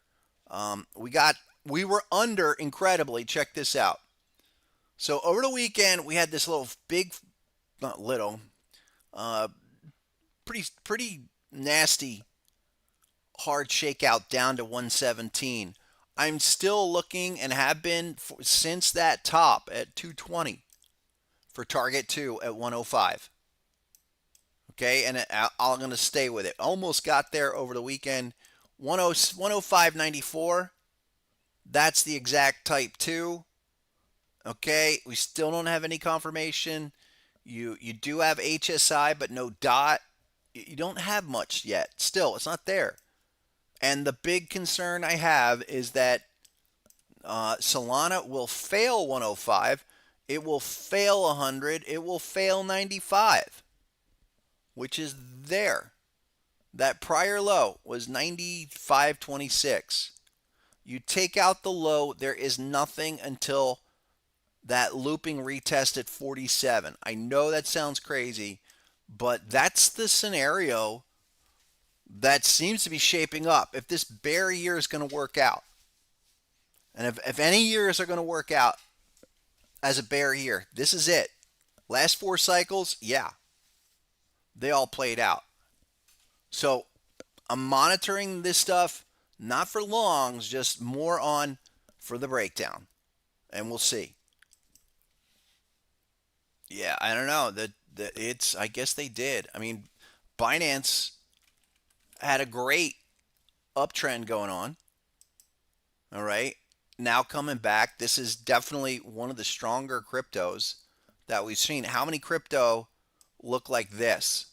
We were under incredibly. Check this out. So over the weekend, we had this little big, not little, uh, pretty nasty hard shakeout down to 117. I'm still looking and have been since that top at 220 for target 2 at 105. Okay, and I'm going to stay with it. Almost got there over the weekend. 105.94. That's the exact type 2. Okay, we still don't have any confirmation. You do have HSI, but no dot. You don't have much yet. Still, it's not there. And the big concern I have is that Solana will fail 105. It will fail 100. It will fail 95, which is there. That prior low was 95.26. You take out the low, there is nothing until that looping retest at 47. I know that sounds crazy, but that's the scenario that seems to be shaping up. If this bear year is going to work out, and if any years are going to work out as a bear year, this is it. Last 4 cycles, yeah, they all played out. So I'm monitoring this stuff, not for longs, just more on for the breakdown, and we'll see. Yeah, I don't know. I guess they did. I mean, Binance had a great uptrend going on. All right. Now coming back, this is definitely one of the stronger cryptos that we've seen. How many crypto look like this?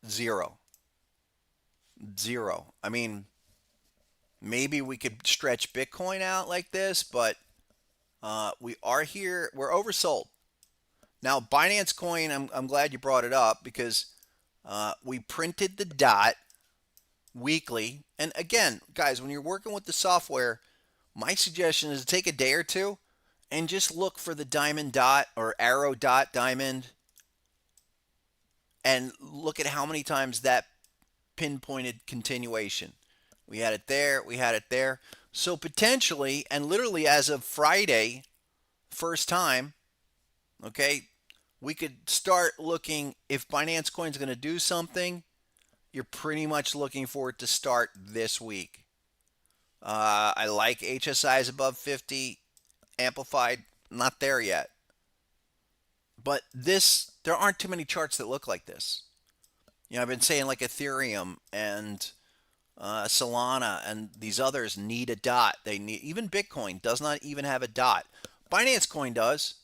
Zero. Zero. I mean, maybe we could stretch Bitcoin out like this, but we are here. We're oversold. Now, Binance Coin, I'm glad you brought it up because we printed the dot weekly. And again, guys, when you're working with the software, my suggestion is to take a day or two and just look for the diamond dot or arrow dot diamond and look at how many times that pinpointed continuation. We had it there, we had it there. So potentially, and literally as of Friday, first time, okay, we could start looking, if Binance Coin is going to do something, you're pretty much looking for it to start this week. I like HSIs above 50, amplified, not there yet. But there aren't too many charts that look like this. I've been saying like Ethereum and Solana and these others need a dot. They need, even Bitcoin does not even have a dot. Binance Coin does.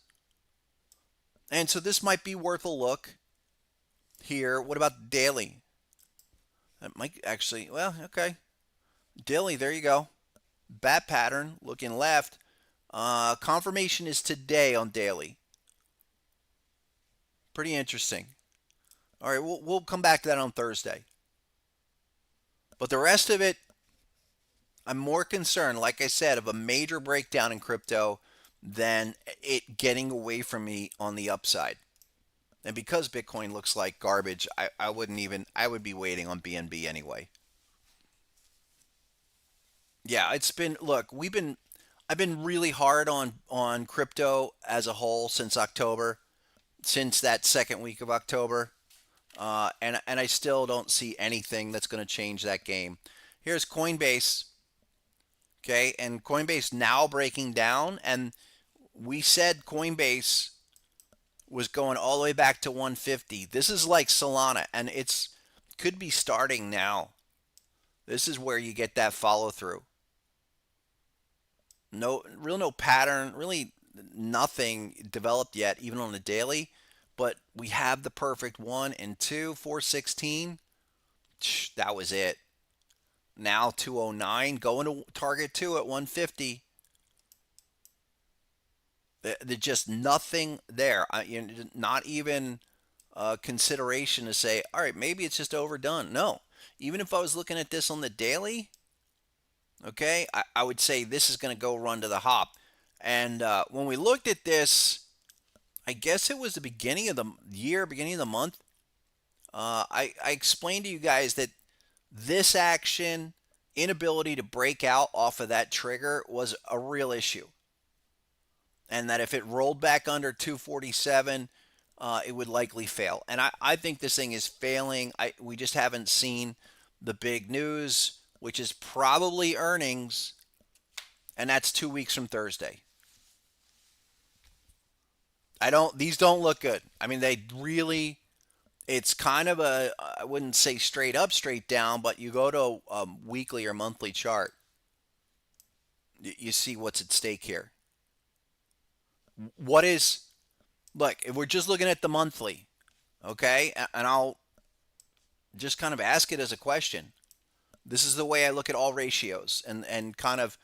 And so this might be worth a look here. What about daily? That might actually, well, okay. Daily, there you go. Bat pattern, looking left. Confirmation is today on daily. Pretty interesting. All right, we'll come back to that on Thursday. But the rest of it, I'm more concerned, like I said, of a major breakdown in crypto than it getting away from me on the upside. And because Bitcoin looks like garbage, I wouldn't even, I would be waiting on BNB anyway. Yeah, it's been, look, I've been really hard on crypto as a whole since October, since that second week of October. And I still don't see anything that's going to change that game. Here's Coinbase, okay, and Coinbase now breaking down, and we said Coinbase was going all the way back to 150. This is like Solana, and it's could be starting now. This is where you get that follow through. No pattern, really nothing developed yet, even on the daily. But we have the perfect 1 and 2, 416. That was it. Now 209, going to target 2 at 150. There's just nothing there. Not even consideration to say, all right, maybe it's just overdone. No. Even if I was looking at this on the daily, okay, I would say this is going to go run to the hop. And when we looked at this, I guess it was the beginning of the year, beginning of the month. I explained to you guys that this action, inability to break out off of that trigger, was a real issue. And that if it rolled back under 247, it would likely fail. And I think this thing is failing. We just haven't seen the big news, which is probably earnings, and that's 2 weeks from Thursday. These don't look good. I mean, they really, it's kind of a, I wouldn't say straight up, straight down, but you go to a weekly or monthly chart, you see what's at stake here. What is, look, if we're just looking at the monthly, okay, and I'll just kind of ask it as a question. This is the way I look at all ratios and kind of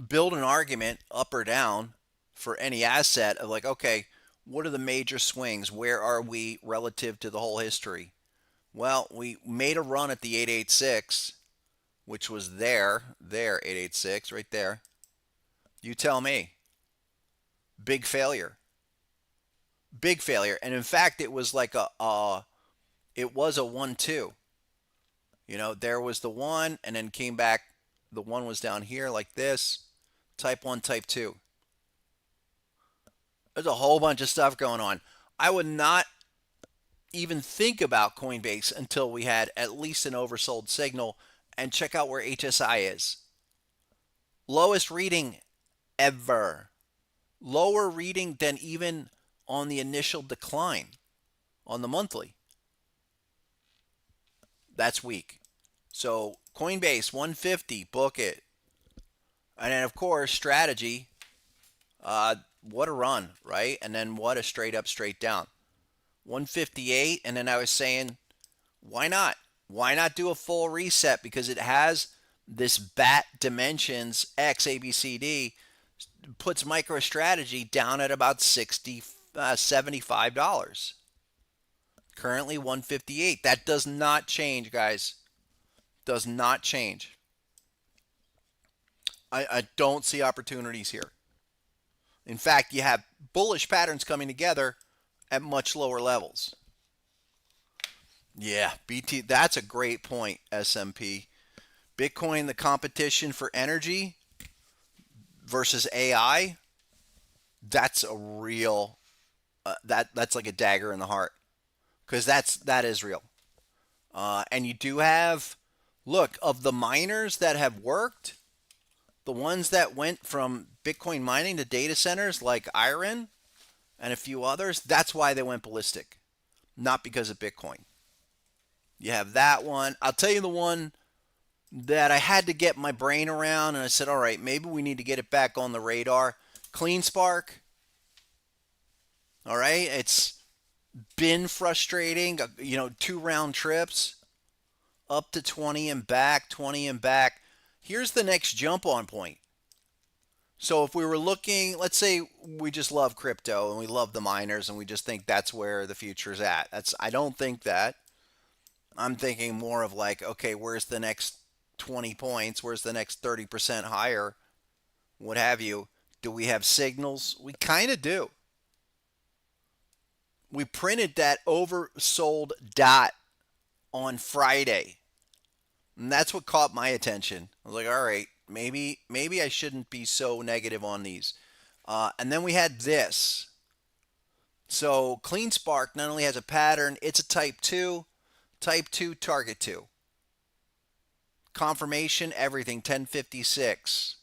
build an argument up or down for any asset of like, okay, what are the major swings? Where are we relative to the whole history? Well, we made a run at the 886, which was there, 886, right there. You tell me. Big failure. Big failure. And in fact, it was like it was a 1-2. You know, there was the 1 and then came back. The 1 was down here like this. Type 1, type 2. There's a whole bunch of stuff going on. I would not even think about Coinbase until we had at least an oversold signal. And check out where HSI is. Lowest reading ever. Lower reading than even on the initial decline on the monthly. That's weak. So Coinbase 150, book it. And then of course strategy. What a run, right? And then what a straight up, straight down. 158, and then I was saying, why not? Why not do a full reset? Because it has this BAT dimensions X ABCD puts MicroStrategy down at about $75. Currently 158. That does not change, guys. Does not change. I don't see opportunities here. In fact, you have bullish patterns coming together at much lower levels. Yeah, BT, that's a great point, SMP. Bitcoin, the competition for energy versus AI, that's a real, that's like a dagger in the heart. Because that is real. And you do have, look, of the miners that have worked, the ones that went from Bitcoin mining to data centers like Iron and a few others, that's why they went ballistic, not because of Bitcoin. You have that one. I'll tell you the one that I had to get my brain around, and I said, all right, maybe we need to get it back on the radar. CleanSpark, all right, it's been frustrating, two round trips up to 20 and back, 20 and back. Here's the next jump on point. So if we were looking, let's say we just love crypto and we love the miners and we just think that's where the future is at. I don't think that. I'm thinking more of like, okay, where's the next 20 points? Where's the next 30% higher? What have you? Do we have signals? We kind of do. We printed that oversold dot on Friday. And that's what caught my attention. I was like, all right, maybe I shouldn't be so negative on these. And then we had this. So CleanSpark not only has a pattern, it's a type 2, target 2. Confirmation, everything, 1056.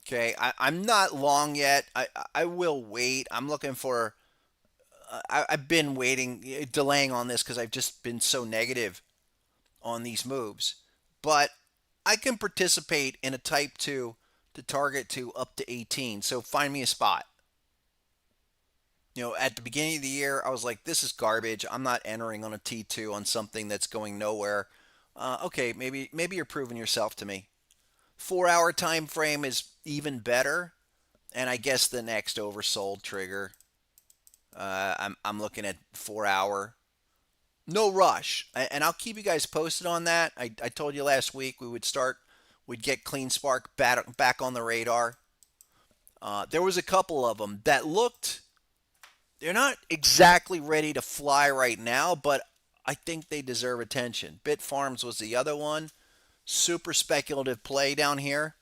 Okay, I'm not long yet. I will wait. I'm looking for, I've been waiting, delaying on this because I've just been so negative on these moves. But I can participate in a type 2 to target 2 up to 18. So find me a spot. At the beginning of the year, I was like, this is garbage. I'm not entering on a T2 on something that's going nowhere. Okay, maybe you're proving yourself to me. 4-hour time frame is even better. And I guess the next oversold trigger, I'm looking at 4-hour. No rush. And I'll keep you guys posted on that. I told you last week we'd get CleanSpark back on the radar. There was a couple of them that they're not exactly ready to fly right now, but I think they deserve attention. BitFarms was the other one. Super speculative play down here.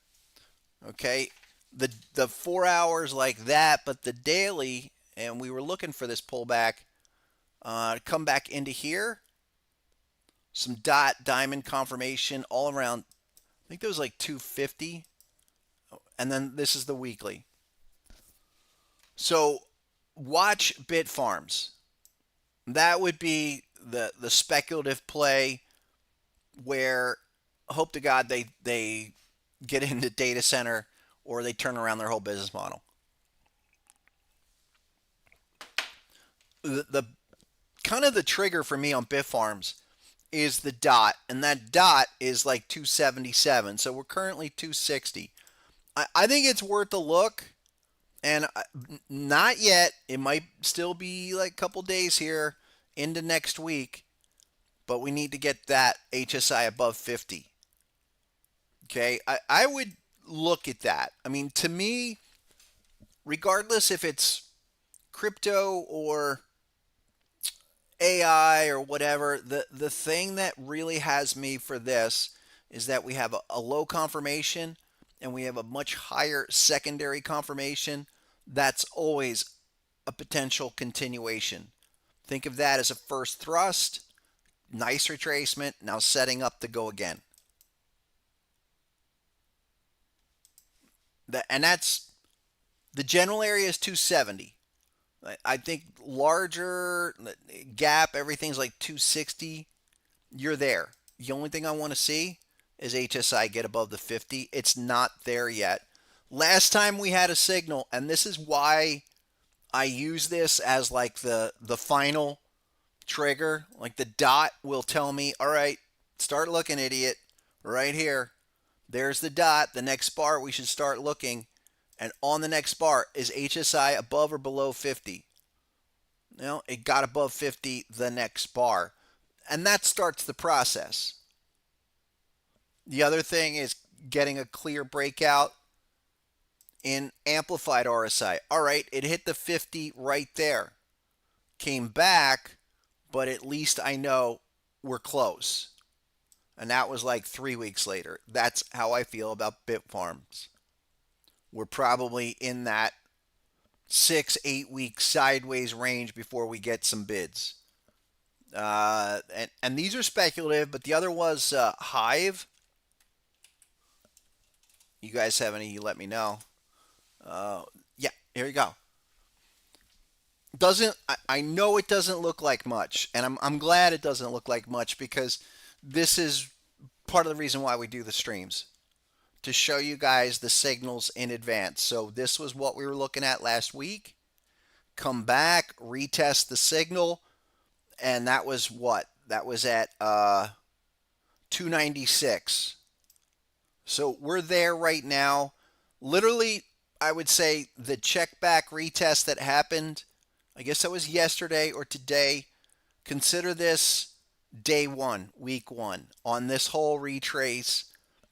Okay. The 4 hours like that, but the daily, and we were looking for this pullback, come back into here. Some diamond confirmation all around. I think there was like 250. And then this is the weekly. So watch BitFarms. That would be the speculative play where hope to God they get into data center or they turn around their whole business model. The kind of the trigger for me on BitFarms is the dot, and that dot is like 277. So we're currently 260. I think it's worth a look. And not yet. It might still be like a couple days here into next week. But we need to get that HSI above 50. Okay. I would look at that. I mean, to me, regardless if it's crypto or AI or whatever, the thing that really has me for this is that we have a low confirmation and we have a much higher secondary confirmation. That's always a potential continuation. Think of that as a first thrust, nice retracement, now setting up to go again. And that's the general area is 270. I think larger gap, everything's like 260. You're there. The only thing I want to see is HSI get above the 50. It's not there yet. Last time we had a signal, and this is why I use this as like the final trigger. Like the dot will tell me, all right, start looking, idiot, right here. There's the dot. The next bar, we should start looking. And on the next bar, is HSI above or below 50? It got above 50 the next bar. And that starts the process. The other thing is getting a clear breakout in amplified RSI. All right, it hit the 50 right there. Came back, but at least I know we're close. And that was like 3 weeks later. That's how I feel about BitFarms. We're probably in that 6-8 week sideways range before we get some bids. And these are speculative, but the other was Hive. You guys have any, you let me know. Yeah, here you go. I know it doesn't look like much, and I'm glad it doesn't look like much because this is part of the reason why we do the streams, to show you guys the signals in advance. So this was what we were looking at last week. Come back, retest the signal, and that was what? That was at 296. So we're there right now. Literally, I would say the check back retest that happened, I guess that was yesterday or today. Consider this day one, week one, on this whole retrace.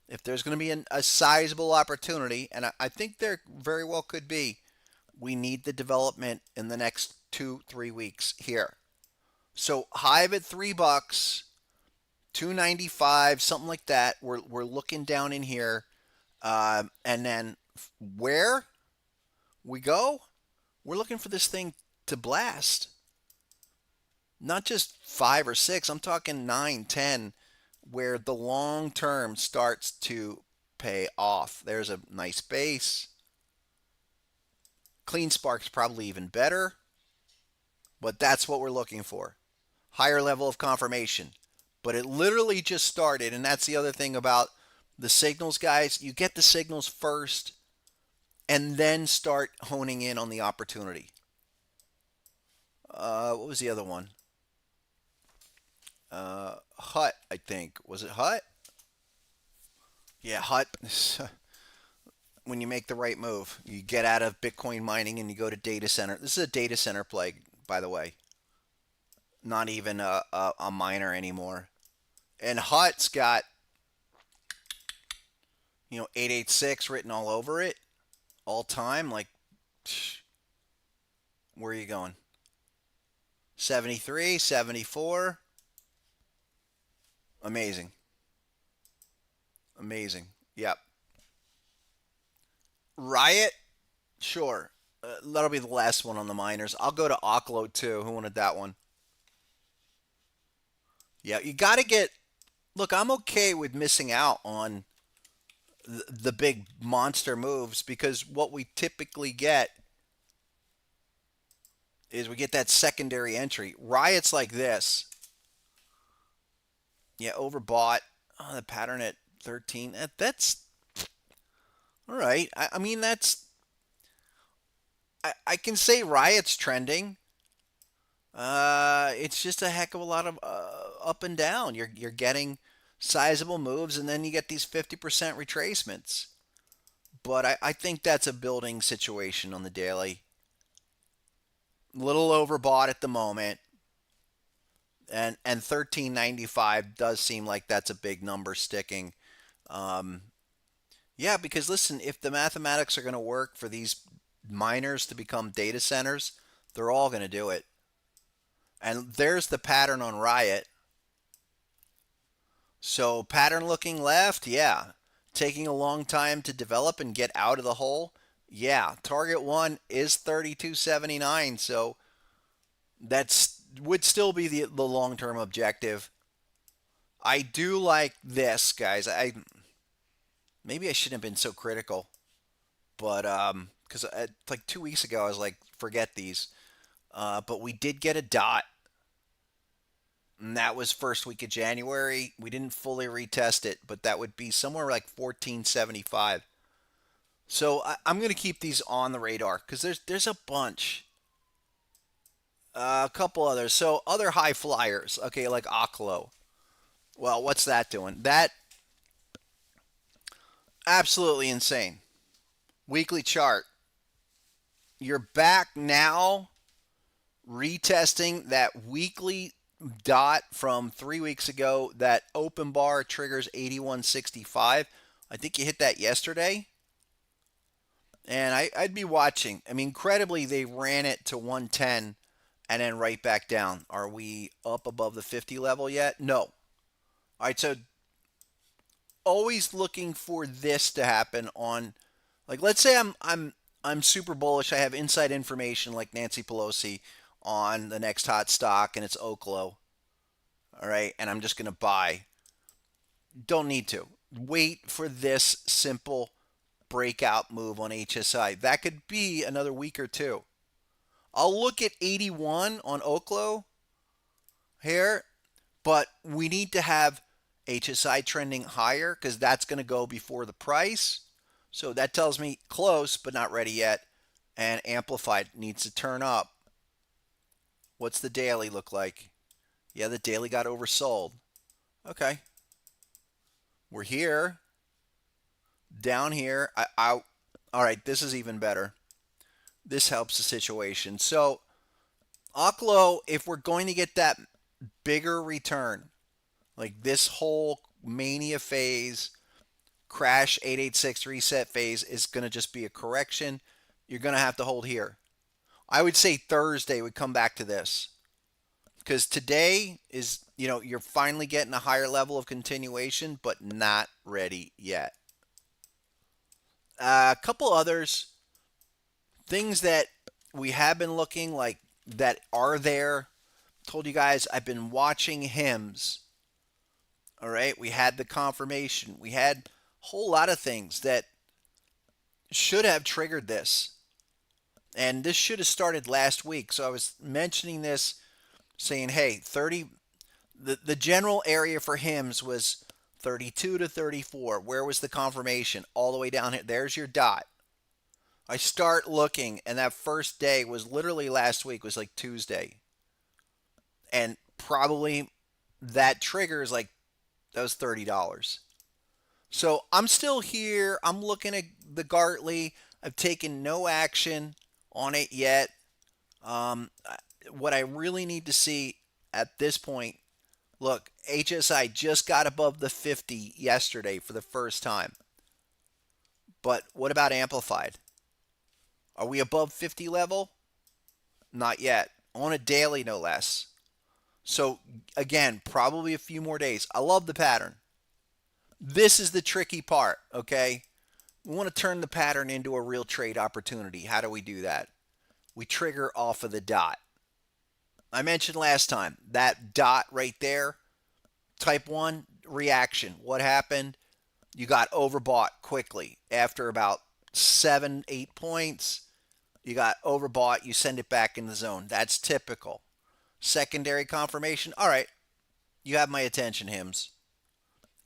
If there's going to be a sizable opportunity, and I think there very well could be, we need the development in the next 2-3 weeks here. So Hive at $3, 295, something like that. We're looking down in here, and then where we go, we're looking for this thing to blast. Not just 5 or 6, I'm talking 9, 10, where the long term starts to pay off. There's a nice base. CleanSpark's probably even better, but that's what we're looking for. Higher level of confirmation. But it literally just started, and that's the other thing about the signals, guys. You get the signals first and then start honing in on the opportunity. What was the other one? Hut, I think. Was it Hut? Yeah, Hut. When you make the right move, you get out of Bitcoin mining and you go to data center. This is a data center play, by the way. Not even a miner anymore. And Hut's got, 886 written all over it, all time. Like, where are you going? 73, 74. Amazing. Amazing. Yep. Riot, sure. That'll be the last one on the miners. I'll go to Oklo too. Who wanted that one? Yeah, you got to get. Look, I'm okay with missing out on the big monster moves, because what we typically get is we get that secondary entry. Riot's like this. Yeah, overbought. Oh, the pattern at 13. That's all right. I mean, that's. I can say Riot's trending. It's just a heck of a lot of up and down. You're getting sizable moves, and then you get these 50% retracements. But I think that's a building situation on the daily. Little overbought at the moment. And 1395 does seem like that's a big number sticking. Yeah, because listen, if the mathematics are going to work for these miners to become data centers, they're all going to do it. And there's the pattern on Riot. So pattern looking left, yeah. Taking a long time to develop and get out of the hole, yeah. Target one is 32.79, so that's would still be the long-term objective. I do like this, guys. Maybe I shouldn't have been so critical, but because like 2 weeks ago I was like, forget these. But we did get a dot, and that was first week of January. We didn't fully retest it, but that would be somewhere like 1475. So I'm going to keep these on the radar because there's a bunch. A couple others. So other high flyers, okay, like Oklo. Well, what's that doing? That absolutely insane. Weekly chart. You're back now, retesting that weekly dot from 3 weeks ago. That open bar triggers 81.65. I think you hit that yesterday. And I'd be watching. I mean, incredibly, they ran it to 110 and then right back down. Are we up above the 50 level yet? No. All right, so always looking for this to happen on, like, let's say I'm super bullish. I have inside information like Nancy Pelosi on the next hot stock, and it's Oklo. All right, and I'm just going to buy. Don't need to. Wait for this simple breakout move on HSI. That could be another week or two. I'll look at 81 on Oklo here, but we need to have HSI trending higher because that's going to go before the price. So that tells me close but not ready yet. And amplified needs to turn up. What's the daily look like? Yeah, the daily got oversold. Okay. We're here. Down here. All right, this is even better. This helps the situation. So, Oklo, if we're going to get that bigger return, like this whole mania phase, crash 886 reset phase is going to just be a correction. You're going to have to hold here. I would say Thursday would come back to this because today is, you're finally getting a higher level of continuation, but not ready yet. A couple others, things that we have been looking like that are there. Told you guys I've been watching hymns. All right, we had the confirmation. We had a whole lot of things that should have triggered this. And this should have started last week. So I was mentioning this, saying, hey, the general area for hymns was 32 to 34. Where was the confirmation? All the way down here. There's your dot. I start looking, and that first day was literally last week, was like Tuesday. And probably that triggers like, that was $30. So I'm still here. I'm looking at the Gartley. I've taken no action on it yet. What I really need to see at this point, look, HSI just got above the 50 yesterday for the first time. But what about amplified? Are we above 50 level? Not yet. On a daily, no less. So again, probably a few more days. I love the pattern. This is the tricky part, okay? We want to turn the pattern into a real trade opportunity. How do we do that? We trigger off of the dot. I mentioned last time, that dot right there, type 1 reaction. What happened? You got overbought quickly. After about 7, 8 points, you got overbought. You send it back in the zone. That's typical. Secondary confirmation. All right, you have my attention, Hims.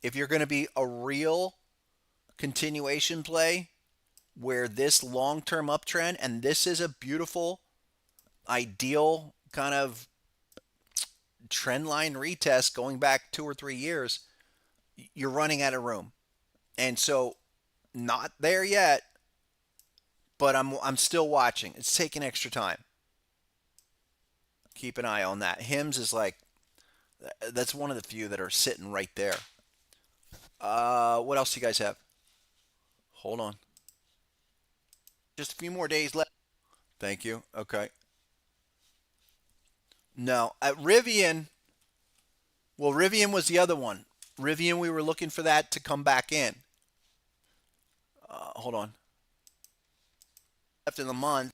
If you're going to be a real continuation play where this long-term uptrend, and this is a beautiful, ideal kind of trend line retest going back 2 or 3 years, you're running out of room. And so not there yet, but I'm still watching. It's taking extra time. Keep an eye on that. Hims is like, that's one of the few that are sitting right there. What else do you guys have? Hold on. Just a few more days left. Thank you. Okay. No, at Rivian, well, Rivian was the other one. Rivian, we were looking for that to come back in. Hold on. Left in the month,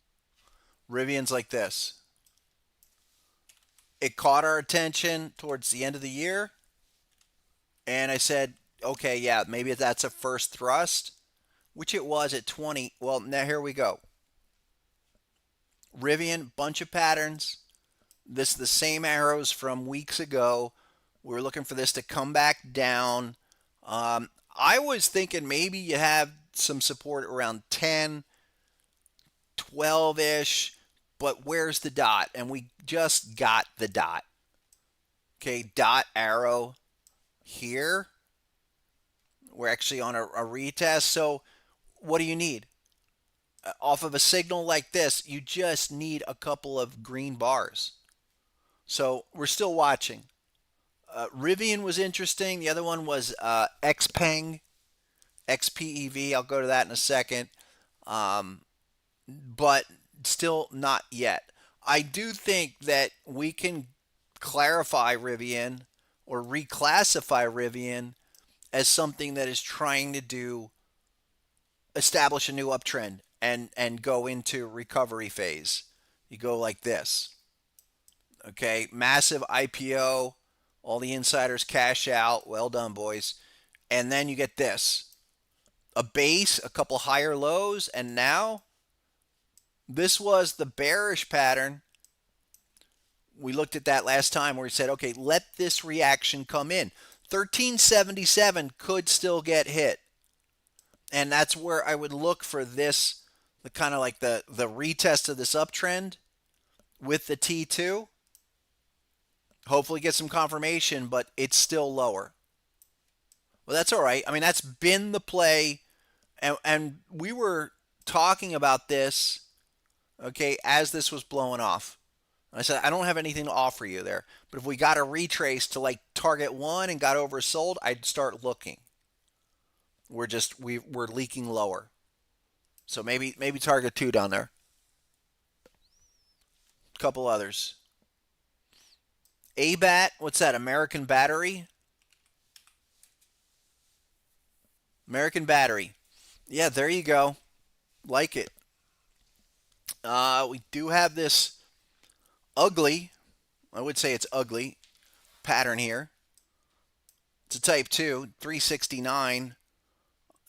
Rivian's like this. It caught our attention towards the end of the year. And I said, okay, yeah, maybe that's a first thrust, which it was at 20. Well, now here we go. Rivian, bunch of patterns. This is the same arrows from weeks ago. We were looking for this to come back down. I was thinking maybe you have some support around 10, 12-ish, but where's the dot? And we just got the dot. Okay, dot arrow here. We're actually on a retest. So what do you need? Off of a signal like this, you just need a couple of green bars. So we're still watching. Rivian was interesting. The other one was XPeng, XPEV. I'll go to that in a second. But still not yet. I do think that we can clarify Rivian or reclassify Rivian as something that is trying to establish a new uptrend and go into recovery phase. You go like this. Okay, massive IPO, all the insiders cash out. Well done, boys. And then you get this. A base, a couple higher lows, and now this was the bearish pattern. We looked at that last time where we said, okay, let this reaction come in. 1377 could still get hit. And that's where I would look for this, the kind of like the retest of this uptrend with the T2. Hopefully get some confirmation, but it's still lower. Well, that's all right. I mean, that's been the play. And we were talking about this, okay, as this was blowing off. I said, I don't have anything to offer you there. But if we got a retrace to like target one and got oversold, I'd start looking. We're leaking lower. So maybe target two down there. A couple others. ABAT, what's that? American Battery? American Battery. Yeah, there you go. Like it. We do have this ugly, I would say it's ugly, pattern here. It's a type 2, 369.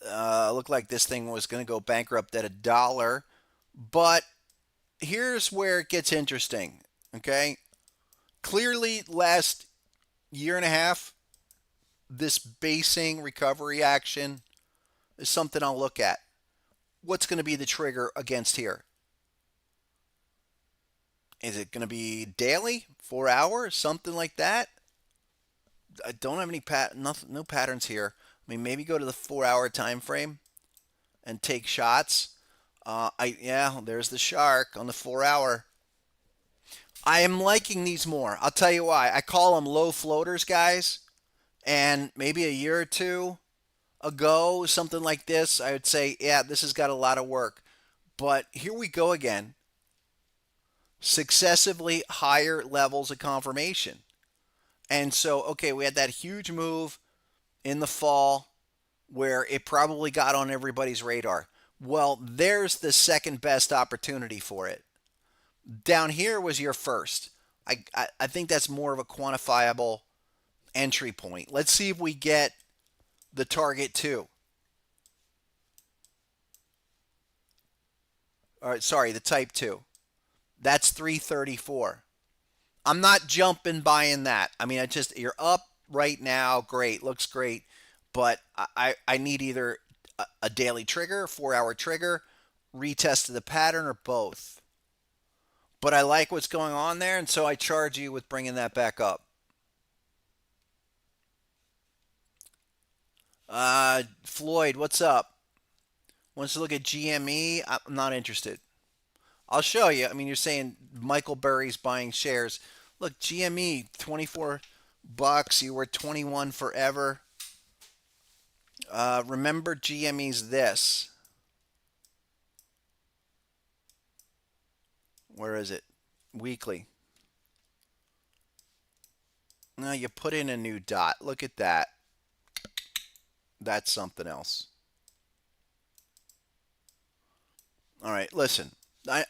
Looked like this thing was going to go bankrupt at $1. But here's where it gets interesting, okay? Clearly, last year and a half, this basing recovery action is something I'll look at. What's going to be the trigger against here? Is it going to be daily, 4 hours, something like that? I don't have any no patterns here. I mean, maybe go to the 4-hour time frame and take shots. Yeah, there's the shark on the 4-hour. I am liking these more. I'll tell you why. I call them low floaters, guys. And maybe a year or two ago, something like this, I would say, yeah, this has got a lot of work. But here we go again. Successively higher levels of confirmation. And so, okay, we had that huge move in the fall where it probably got on everybody's radar. Well, there's the second best opportunity for it. Down here was your first. I think that's more of a quantifiable entry point. Let's see if we get the target 2. All right, sorry, the type 2. That's 334. I'm not jumping buying that. I mean, you're up right now. Great. Looks great. But I need either a daily trigger, 4-hour trigger, retest of the pattern, or both. But I like what's going on there, and so I charge you with bringing that back up. Floyd, what's up? Wants to look at GME? I'm not interested. I'll show you. I mean, you're saying Michael Burry's buying shares. Look, GME, $24. You were 21 forever. Remember GME's this. Where is it? Weekly. Now you put in a new dot. Look at that. That's something else. All right, listen.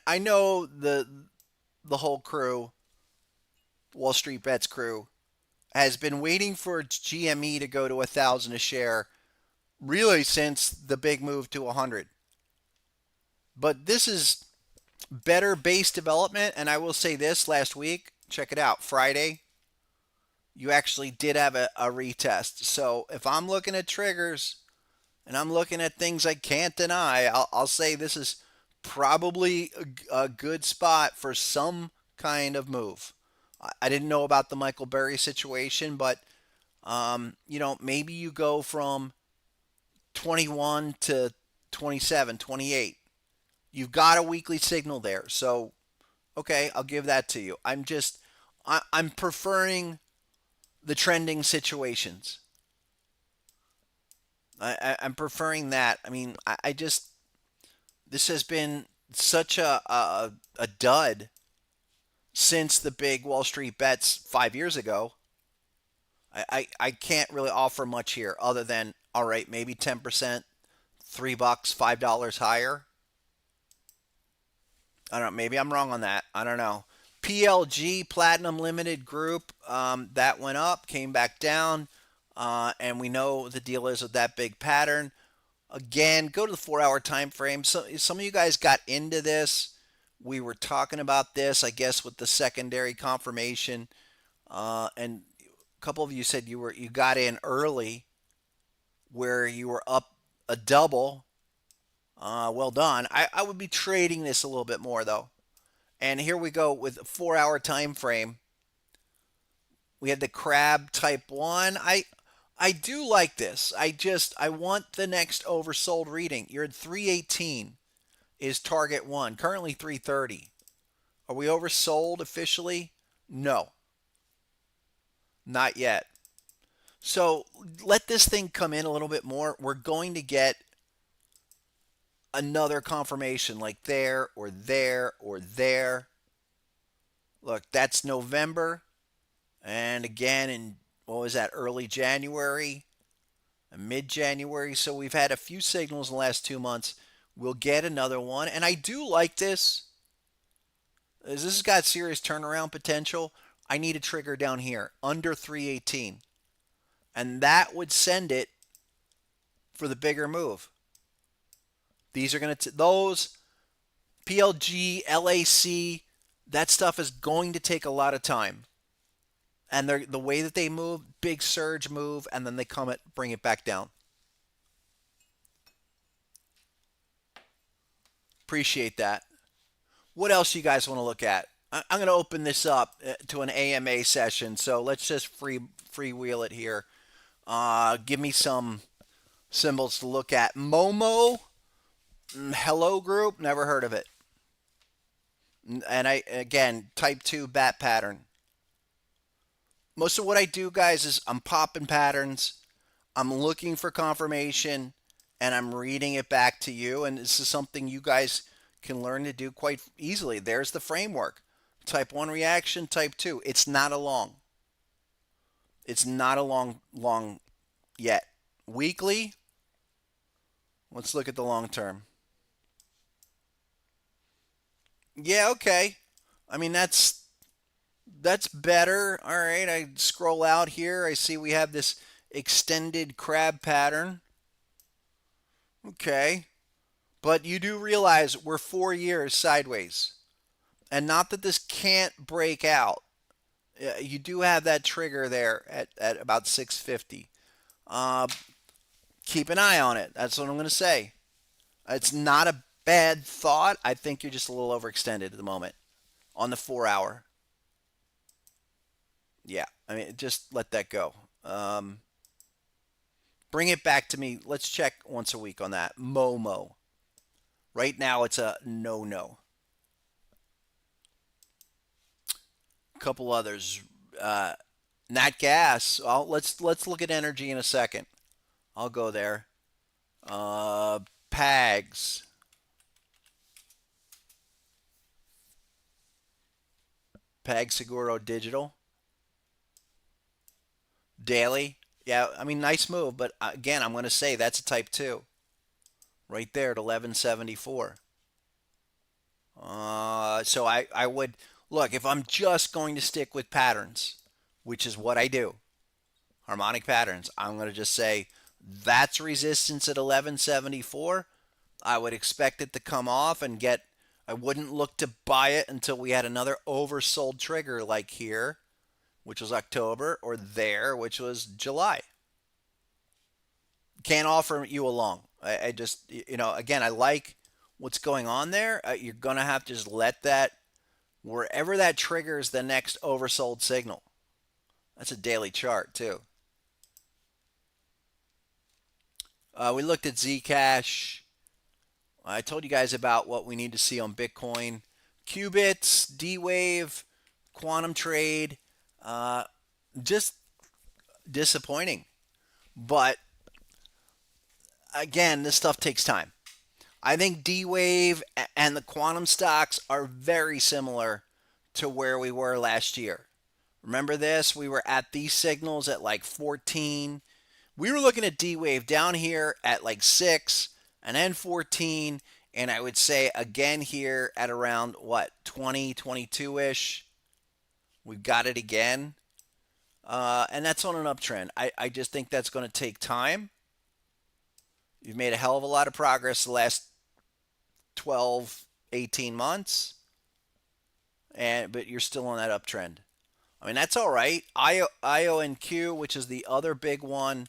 I know the whole crew, Wall Street Bets crew, has been waiting for GME to go to 1,000 a share really since the big move to 100. But this is better base development, and I will say this, last week, check it out, Friday, you actually did have a retest. So if I'm looking at triggers and I'm looking at things I can't deny, I'll say this is probably a good spot for some kind of move. I didn't know about the Michael Burry situation, but maybe you go from 21 to 27, 28. You've got a weekly signal there. So, okay, I'll give that to you. I'm preferring the trending situations. I'm preferring that. I mean, this has been such a dud since the big Wall Street Bets 5 years ago. I can't really offer much here other than, all right, maybe 10%, $3, $5 higher. I don't know. Maybe I'm wrong on that. I don't know. PLG, Platinum Limited Group, that went up, came back down, and we know the deal is with that big pattern. Again, go to the 4-hour time frame. So some of you guys got into this. We were talking about this, I guess, with the secondary confirmation, and couple of you said you got in early where you were up a double. Well done. I would be trading this a little bit more though. And here we go with a 4-hour time frame. We had the crab type 1. I do like this. I want the next oversold reading. You're at 318 is target 1. Currently 330. Are we oversold officially? No. Not yet. So let this thing come in a little bit more. We're going to get another confirmation like there or there or there. Look, that's November. And again in, what was that, early January and mid-January. So we've had a few signals in the last 2 months. We'll get another one. And I do like this. This has got serious turnaround potential. I need a trigger down here under 318. And that would send it for the bigger move. These are going to, those PLG, LAC, that stuff is going to take a lot of time. And the way that they move, big surge move, and then they bring it back down. Appreciate that. What else you guys want to look at? I'm going to open this up to an AMA session, so let's just freewheel it here. Give me some symbols to look at. Momo, Hello Group, never heard of it. And again, type 2 bat pattern. Most of what I do, guys, is I'm popping patterns, I'm looking for confirmation, and I'm reading it back to you. And this is something you guys can learn to do quite easily. There's the framework. Type 1 reaction, type 2. It's not a long. It's not a long yet. Weekly, let's look at the long term. Yeah, okay. I mean, that's better. All right, I scroll out here. I see we have this extended crab pattern. Okay. But you do realize we're 4 years sideways. And not that this can't break out. You do have that trigger there at about 650. Keep an eye on it. That's what I'm going to say. It's not a bad thought. I think you're just a little overextended at the moment on the 4-hour. Yeah, I mean, just let that go. Bring it back to me. Let's check once a week on that. Momo. Right now, it's a no-no. A couple others. Nat gas. Well, let's look at energy in a second. I'll go there. PAGs. Pag Seguro Digital. Daily. Yeah, I mean, nice move, but again, I'm going to say that's a type 2. Right there at 1174. So I would, look, if I'm just going to stick with patterns, which is what I do, harmonic patterns, I'm going to just say that's resistance at 1174. I would expect it to come off and get, I wouldn't look to buy it until we had another oversold trigger like here, which was October, or there, which was July. Can't offer you a long. I just, again, I like what's going on there. You're going to have to just let that, wherever that triggers the next oversold signal. That's a daily chart, too. We looked at Zcash. I told you guys about what we need to see on Bitcoin. Qubits, D-Wave, Quantum Trade. Just disappointing. But again, this stuff takes time. I think D-Wave and the quantum stocks are very similar to where we were last year. Remember this? We were at these signals at like 14. We were looking at D-Wave down here at like 6 and then 14. And I would say again here at around, 20, 22-ish. We've got it again. And that's on an uptrend. I just think that's going to take time. You've made a hell of a lot of progress the last 12, 18 months. But you're still on that uptrend. I mean, that's all right. IONQ, which is the other big one,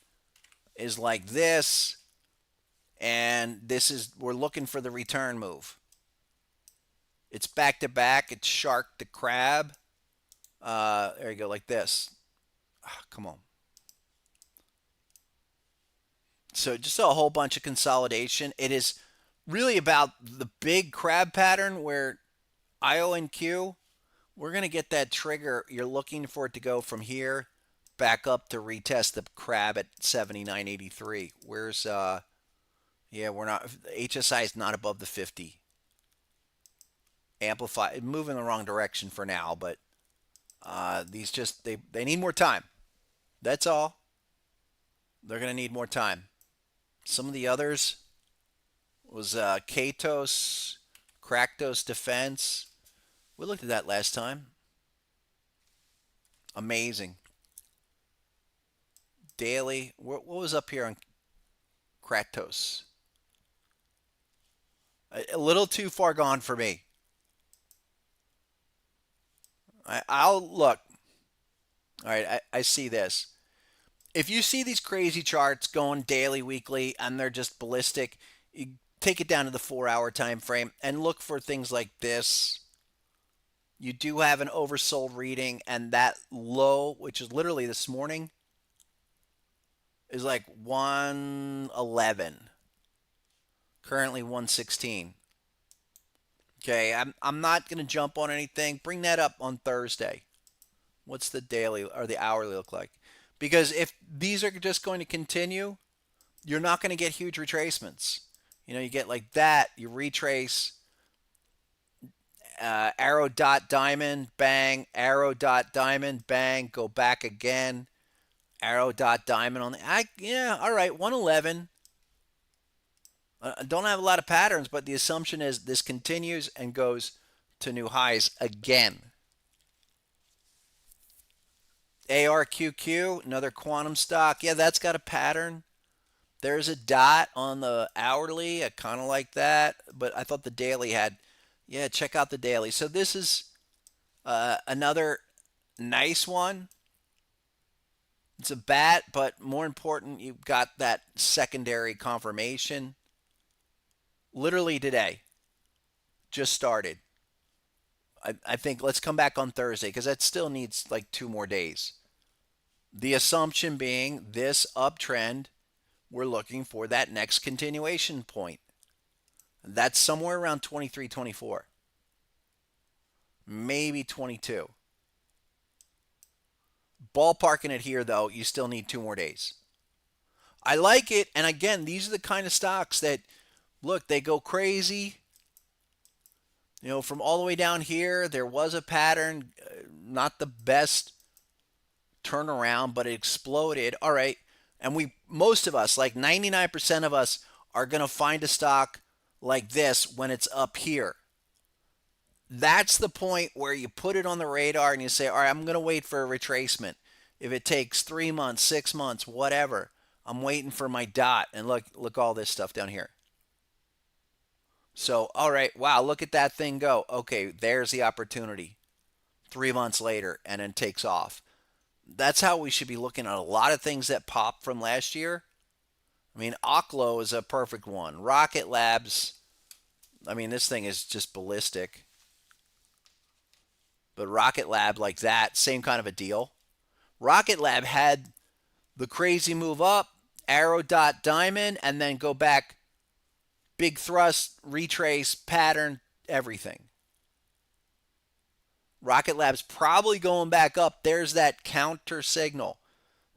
is like this. And this is, we're looking for the return move. It's back to back. It's shark to crab. There you go, like this. Come on. So just a whole bunch of consolidation. It is really about the big crab pattern where IO and Q, we're going to get that trigger. You're looking for it to go from here back up to retest the crab at 79.83. Where's, yeah, we're not, HSI is not above the 50. Amplify, moving in the wrong direction for now, but these just, they need more time. That's all. They're going to need more time. Some of the others was Katos, Kraktos Defense. We looked at that last time. Amazing. Daily. What was up here on Kratos? A little too far gone for me. I'll look. All right, I see this. If you see these crazy charts going daily, weekly, and they're just ballistic, you take it down to the 4-hour time frame and look for things like this. You do have an oversold reading, and that low, which is literally this morning, is like 111. Currently 116. Okay, I'm not going to jump on anything. Bring that up on Thursday. What's the daily or the hourly look like? Because if these are just going to continue, you're not going to get huge retracements. You know, you get like that, you retrace, arrow dot diamond, bang, arrow dot diamond, bang, go back again, arrow dot diamond on the, yeah, all right, 111. Don't have a lot of patterns, but the assumption is this continues and goes to new highs again. ARQQ, another quantum stock. Yeah, that's got a pattern. There's a dot on the hourly. I kind of like that, but I thought the daily had, yeah, check out the daily. So this is another nice one. It's a bat, but more important, you've got that secondary confirmation. Literally today, just started. I think let's come back on Thursday because that still needs like 2 more days. The assumption being this uptrend, we're looking for that next continuation point. That's somewhere around 23, 24. Maybe 22. Ballparking it here, though, you still need 2 more days. I like it. And again, these are the kind of stocks that, look, they go crazy. You know, from all the way down here, there was a pattern, not the best turnaround, but it exploded. All right. And most of us, like 99% of us, are going to find a stock like this when it's up here. That's the point where you put it on the radar and you say, all right, I'm going to wait for a retracement. If it takes 3 months, 6 months, whatever, I'm waiting for my dot. And look all this stuff down here. So, all right, wow, look at that thing go. Okay, there's the opportunity. 3 months later, and then takes off. That's how we should be looking at a lot of things that popped from last year. I mean, Oklo is a perfect one. Rocket Labs, I mean, this thing is just ballistic. But Rocket Lab like that, same kind of a deal. Rocket Lab had the crazy move up, arrow dot diamond, and then go back, big thrust, retrace, pattern, everything. Rocket Lab's probably going back up. There's that counter signal.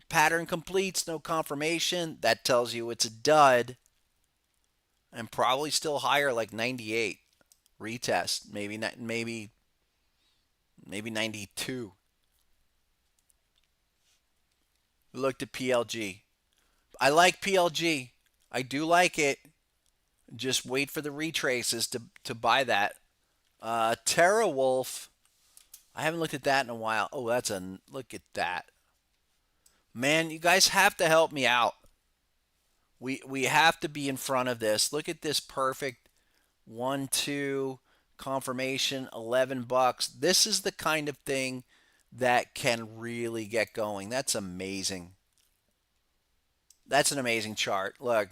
Pattern completes, no confirmation. That tells you it's a dud. And probably still higher, like 98. Retest, maybe 92. We looked at PLG. I like PLG. I do like it. Just wait for the retraces to buy that. TerraWolf. I haven't looked at that in a while. Oh, look at that. Man, you guys have to help me out. We have to be in front of this. Look at this perfect 1-2 confirmation, $11. This is the kind of thing that can really get going. That's amazing. That's an amazing chart. Look,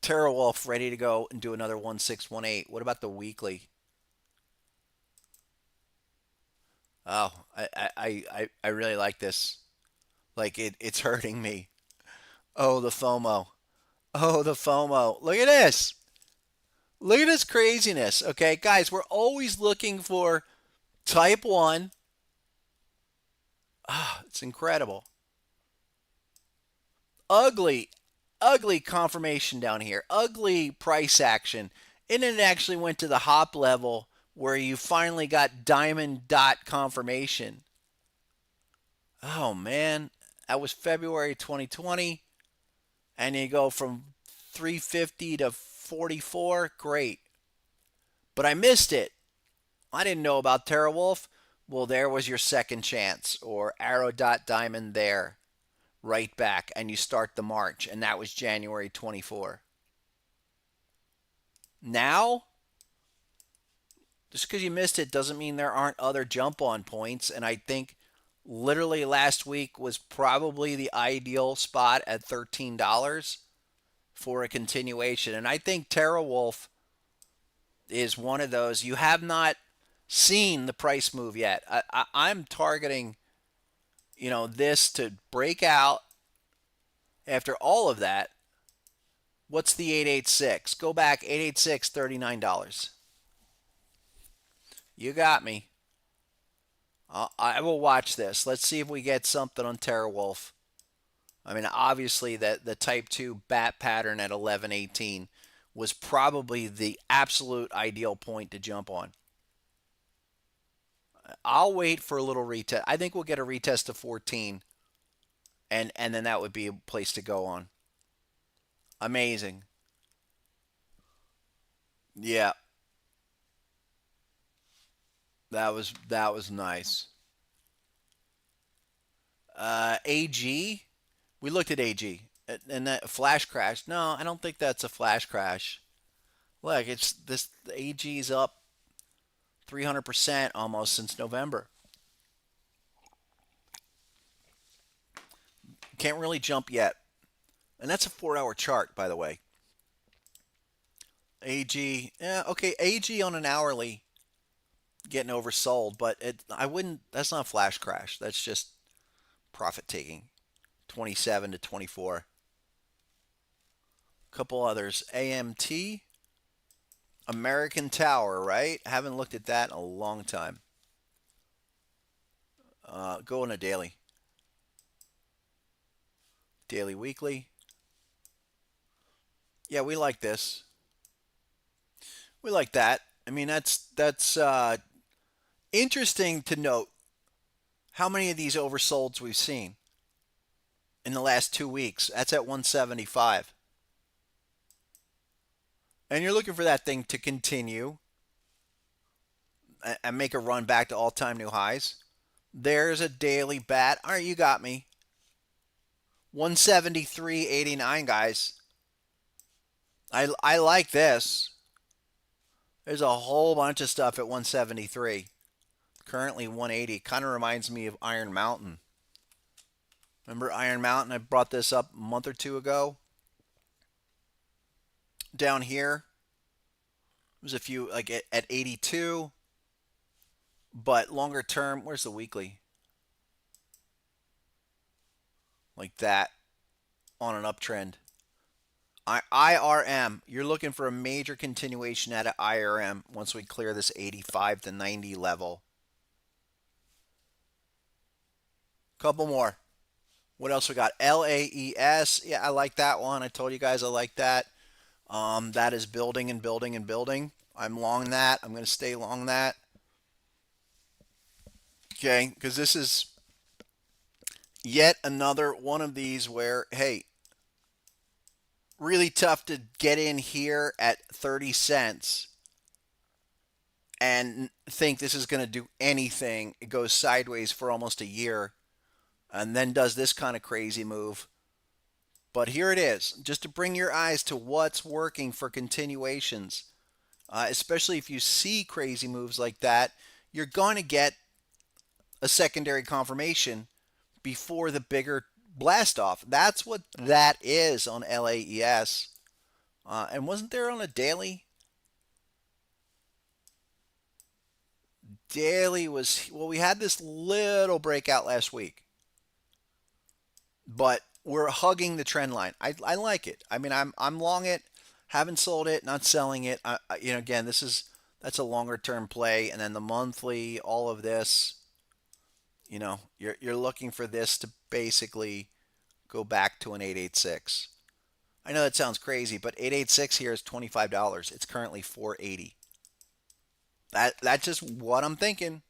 TerraWolf ready to go and do another 1618. What about the weekly? Oh, I really like this. Like it's hurting me. Oh, the FOMO. Oh, the FOMO. Look at this. Look at this craziness. Okay, guys, we're always looking for type 1. Ah, it's incredible. Ugly, ugly confirmation down here. Ugly price action. And then it actually went to the hop level where you finally got diamond dot confirmation. Oh, man. That was February 2020. And you go from 350 to 44. Great. But I missed it. I didn't know about TerraWolf. Well, there was your second chance, or arrow dot diamond there, right back, and you start the march, and that was January 24. Now, just because you missed it doesn't mean there aren't other jump on points, and I think literally last week was probably the ideal spot at $13 for a continuation, and I think TerraWolf is one of those. You have not seen the price move yet. I'm targeting, this to break out after all of that. What's the 886? Go back 886, $39. You got me. I will watch this. Let's see if we get something on TerraWolf. I mean, obviously the type 2 bat pattern at 1118 was probably the absolute ideal point to jump on. I'll wait for a little retest. I think we'll get a retest to 14, and then that would be a place to go on. Amazing. Yeah, that was nice. AG, we looked at AG and that flash crash. No, I don't think that's a flash crash. Look, it's this the AG's up 300% almost since November. Can't really jump yet. And that's a 4-hour chart, by the way. AG, yeah, okay, AG on an hourly getting oversold, but I wouldn't. That's not a flash crash. That's just profit taking. 27 to 24. Couple others. AMT, American Tower, right? Haven't looked at that in a long time. Go on a daily. Daily, weekly. Yeah, we like this. We like that. I mean, that's interesting to note how many of these oversolds we've seen in the last 2 weeks. That's at 175. And you're looking for that thing to continue and make a run back to all-time new highs. There's a daily bat. All right, you got me. 173.89, guys. I like this. There's a whole bunch of stuff at 173. Currently 180. Kind of reminds me of Iron Mountain. Remember Iron Mountain? I brought this up a month or two ago. Down here, there's a few like at 82. But longer term, where's the weekly? Like that on an uptrend. IRM, you're looking for a major continuation at an IRM once we clear this 85 to 90 level. Couple more. What else we got? LAES. Yeah, I like that one. I told you guys I like that. That is building and building and building. I'm long that. I'm going to stay long that. Okay, because this is yet another one of these where, hey, really tough to get in here at 30 cents and think this is going to do anything. It goes sideways for almost a year and then does this kind of crazy move. But here it is, just to bring your eyes to what's working for continuations. Especially if you see crazy moves like that, you're going to get a secondary confirmation before the bigger blast off. That's what that is on LAES. And wasn't there on a daily? Daily was, well, we had this little breakout last week, but we're hugging the trend line. I like it. I mean, I'm long it, haven't sold it, not selling it. Again, that's a longer term play, and then the monthly, all of this. You're looking for this to basically go back to an 886. I know that sounds crazy, but 886 here is $25. It's currently 480. That's just what I'm thinking.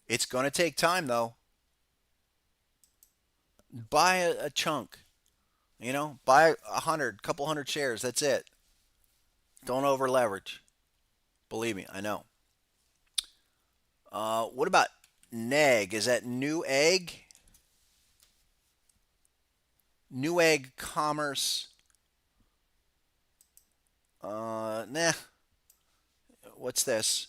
It's going to take time though. Buy a chunk. Buy couple hundred shares. That's it. Don't over leverage. Believe me, I know. What about NEG? Is that New Egg? New Egg Commerce. Nah. What's this?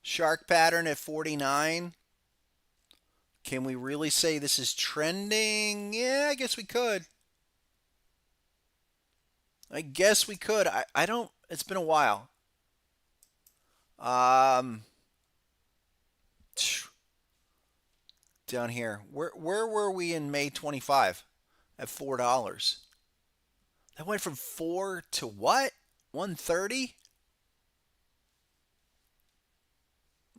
Shark pattern at 49. Can we really say this is trending? Yeah, I guess we could. I don't, it's been a while. Down here. Where were we in May 25? At $4. That went from 4 to what? 130?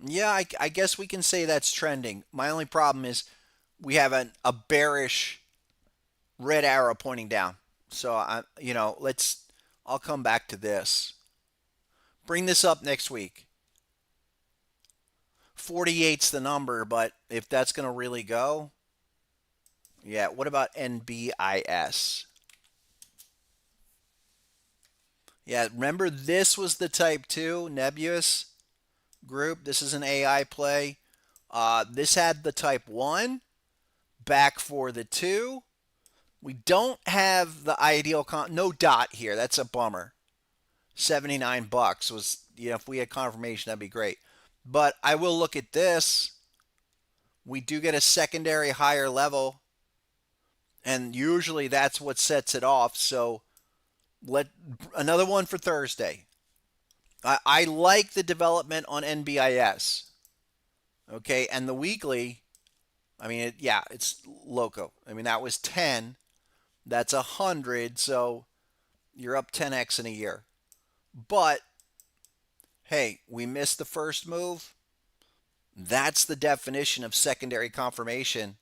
Yeah, I guess we can say that's trending. My only problem is we have a bearish red arrow pointing down. So I'll come back to this. Bring this up next week. 48's the number, but if that's going to really go, yeah, what about NBIS? Yeah, remember this was the type 2 Nebuous group. This is an AI play. This had the type 1 back for the 2. We don't have the ideal no dot here. That's a bummer. $79 was, if we had confirmation, that'd be great. But I will look at this. We do get a secondary higher level, and usually that's what sets it off. So another one for Thursday. I like the development on NBIS. Okay, and the weekly, I mean, it's loco. I mean, that was 10. That's 100. So you're up 10x in a year. But hey, we missed the first move. That's the definition of secondary confirmation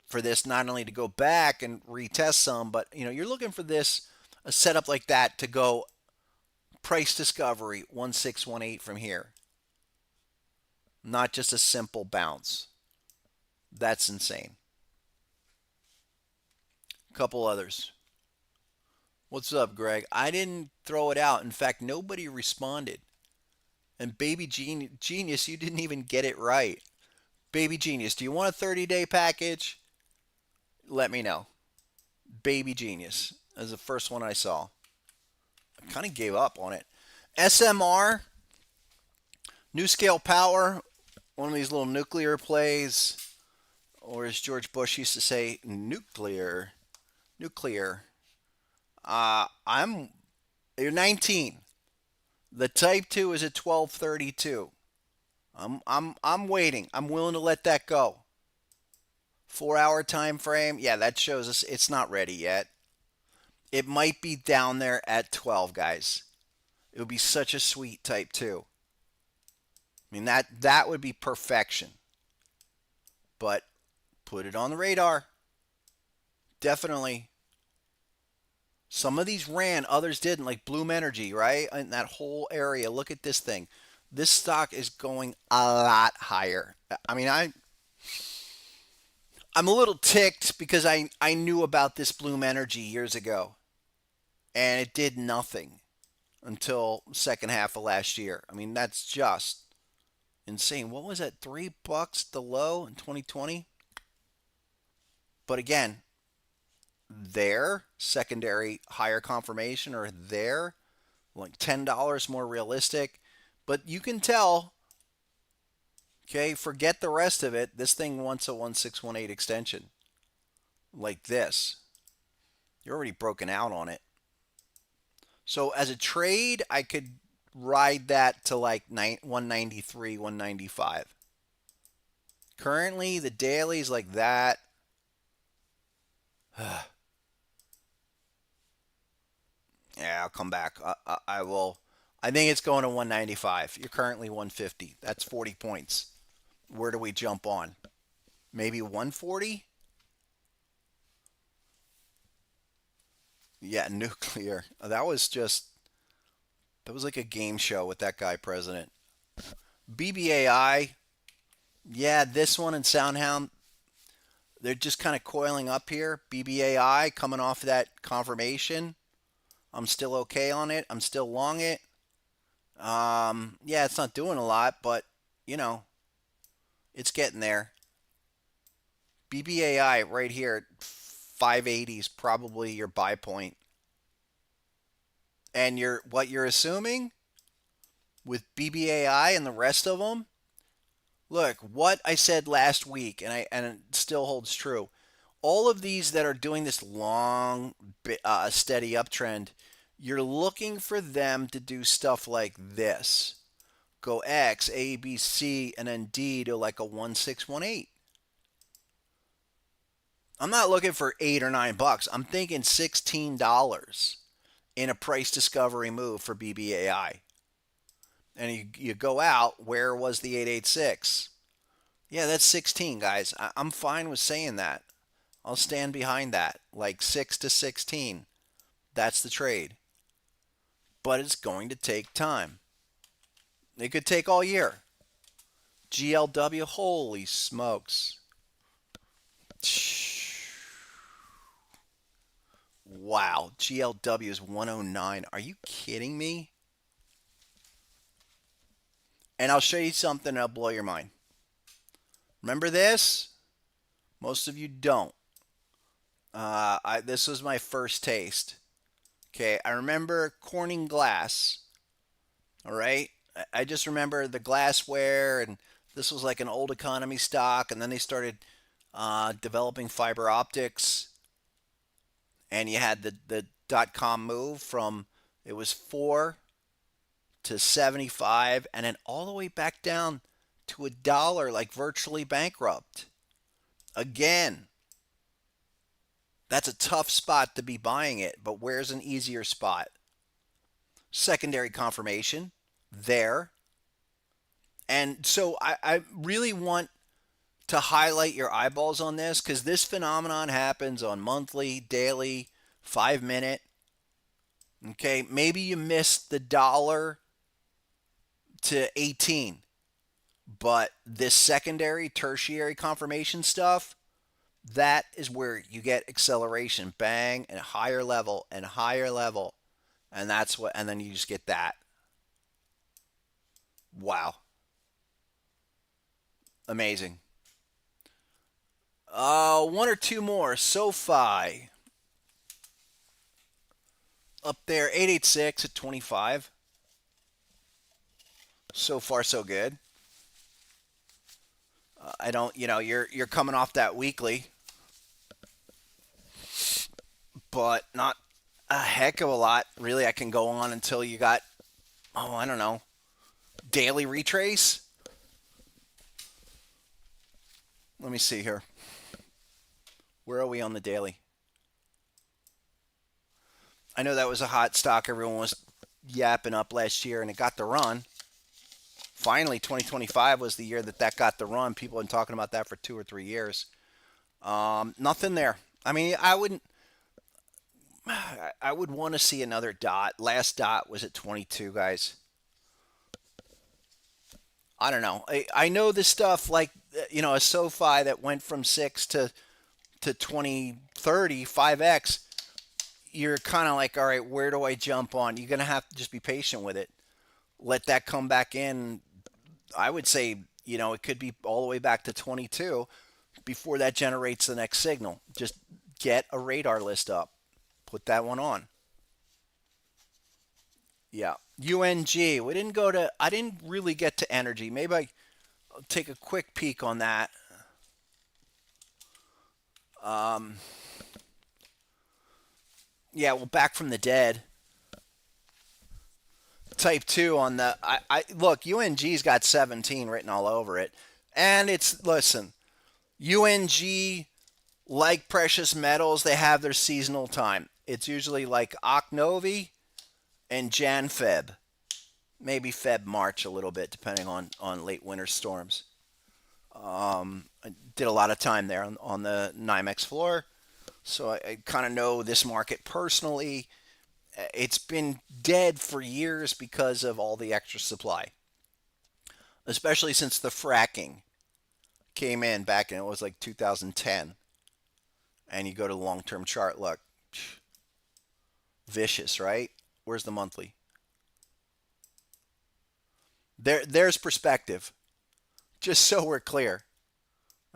for this, not only to go back and retest some, but you're looking for a setup like that to go price discovery 1618 from here. Not just a simple bounce. That's insane. A couple others. What's up, Greg? I didn't throw it out. In fact, nobody responded. And Baby Genius, you didn't even get it right. Baby Genius, do you want a 30-day package? Let me know. Baby Genius is the first one I saw. I kind of gave up on it. SMR, New Scale Power, one of these little nuclear plays, or as George Bush used to say, nuclear. You're 19. The type 2 is at 1232. I'm waiting. I'm willing to let that go. 4-hour time frame. Yeah, that shows us it's not ready yet. It might be down there at 12, guys. It would be such a sweet type 2. I mean, that would be perfection. But put it on the radar. Definitely. Some of these ran, others didn't, like Bloom Energy, right? In that whole area. Look at this thing. This stock is going a lot higher. I mean, I'm a little ticked because I knew about this Bloom Energy years ago. And it did nothing until second half of last year. I mean, that's just insane. What was that? $3 the low in 2020? But again, their secondary higher confirmation, or their like $10 more realistic. But you can tell, okay, forget the rest of it. This thing wants a 1618 extension like this. You're already broken out on it. So as a trade, I could ride that to like 193, 195. Currently, the daily's like that. Yeah, I'll come back. I will. I think it's going to 195. You're currently 150. That's 40 points. Where do we jump on? Maybe 140? Yeah, nuclear. That was like a game show with that guy president. BBAI, yeah, this one and Soundhound, they're just kind of coiling up here. BBAI coming off of that confirmation. I'm still okay on it. I'm still long it. Yeah, it's not doing a lot, but you know, it's getting there. BBAI right here, 580 is probably your buy point. And what you're assuming with BBAI and the rest of them, look, what I said last week, and it still holds true. All of these that are doing this long, steady uptrend, you're looking for them to do stuff like this. Go X, A, B, C, and then D to like a 1618. I'm not looking for $8 or $9. I'm thinking $16 in a price discovery move for BBAI. And you go out, where was the 886? Yeah, that's 16, guys. I'm fine with saying that. I'll stand behind that. Like 6 to 16. That's the trade. But it's going to take time. It could take all year. GLW, holy smokes. Wow, GLW is 109. Are you kidding me? And I'll show you something that'll blow your mind. Remember this? Most of you don't. This was my first taste. Okay, I remember Corning glass. All right, I just remember the glassware, and this was like an old economy stock, and then they started developing fiber optics, and you had the .com move from, it was 4 to 75, and then all the way back down to $1, like virtually bankrupt. Again, that's a tough spot to be buying it, but where's an easier spot? Secondary confirmation there. And so I really want to highlight your eyeballs on this, because this phenomenon happens on monthly, daily, 5-minute. Okay, maybe you missed the dollar to 18, but this secondary, tertiary confirmation stuff, that is where you get acceleration, bang, and higher level and higher level, and that's what, and then you just get that. Wow, amazing. One or two more. SoFi up there, 886 at 25. So far, so good. I don't, you're coming off that weekly, but not a heck of a lot. Really, I can go on until you got, I don't know, daily retrace. Let me see here. Where are we on the daily? I know that was a hot stock. Everyone was yapping up last year, and it got the run. Finally, 2025 was the year that got the run. People have been talking about that for 2 or 3 years. Nothing there. I mean, I would want to see another dot. Last dot was at 22, guys. I don't know. I know this stuff like, a SoFi that went from 6 to 2030, 5x. You're kind of like, all right, where do I jump on? You're going to have to just be patient with it. Let that come back in. I would say, it could be all the way back to 22 before that generates the next signal. Just get a radar list up. Put that one on. Yeah. UNG. We didn't go to, I didn't really get to energy. Maybe I'll take a quick peek on that. Um, yeah, well, back from the dead. Type 2 on the, look, UNG's got 17 written all over it. And it's, listen, UNG, like precious metals, they have their seasonal time. It's usually like Ocnovi and Jan Feb. Maybe Feb, March a little bit, depending on late winter storms. I did a lot of time there on the NYMEX floor, so I kind of know this market personally. It's been dead for years because of all the extra supply, especially since the fracking came in back in, it was like 2010. And you go to the long-term chart, look, vicious, right? Where's the monthly? There's perspective. Just so we're clear.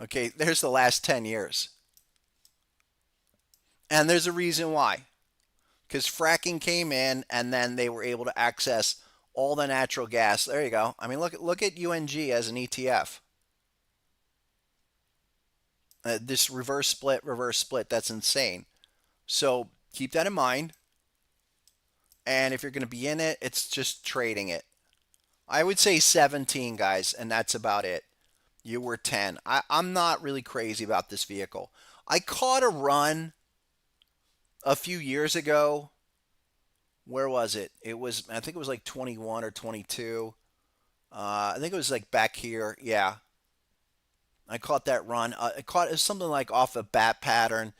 Okay, there's the last 10 years. And there's a reason why. Because fracking came in and then they were able to access all the natural gas. There you go. I mean, look at UNG as an ETF. This reverse split, that's insane. So keep that in mind. And if you're going to be in it, it's just trading it. I would say 17, guys, and that's about it. You were 10. I'm not really crazy about this vehicle. I caught a run a few years ago. Where was it? I think it was like 21 or 22. I think it was like back here. Yeah. I caught that run. It was something like off a bat pattern.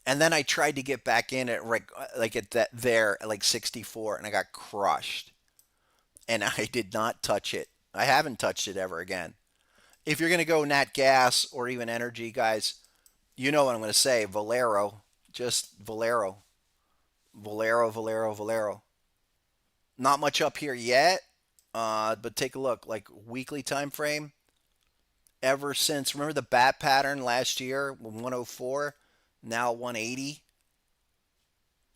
And then I tried to get back in at like at that there at like 64 and I got crushed. And I did not touch it. I haven't touched it ever again. If you're going to go nat gas or even energy, guys, you know what I'm going to say. Valero. Just Valero. Valero. Not much up here yet, but take a look. Like weekly time frame. Ever since, remember the bat pattern last year, 104, now 180.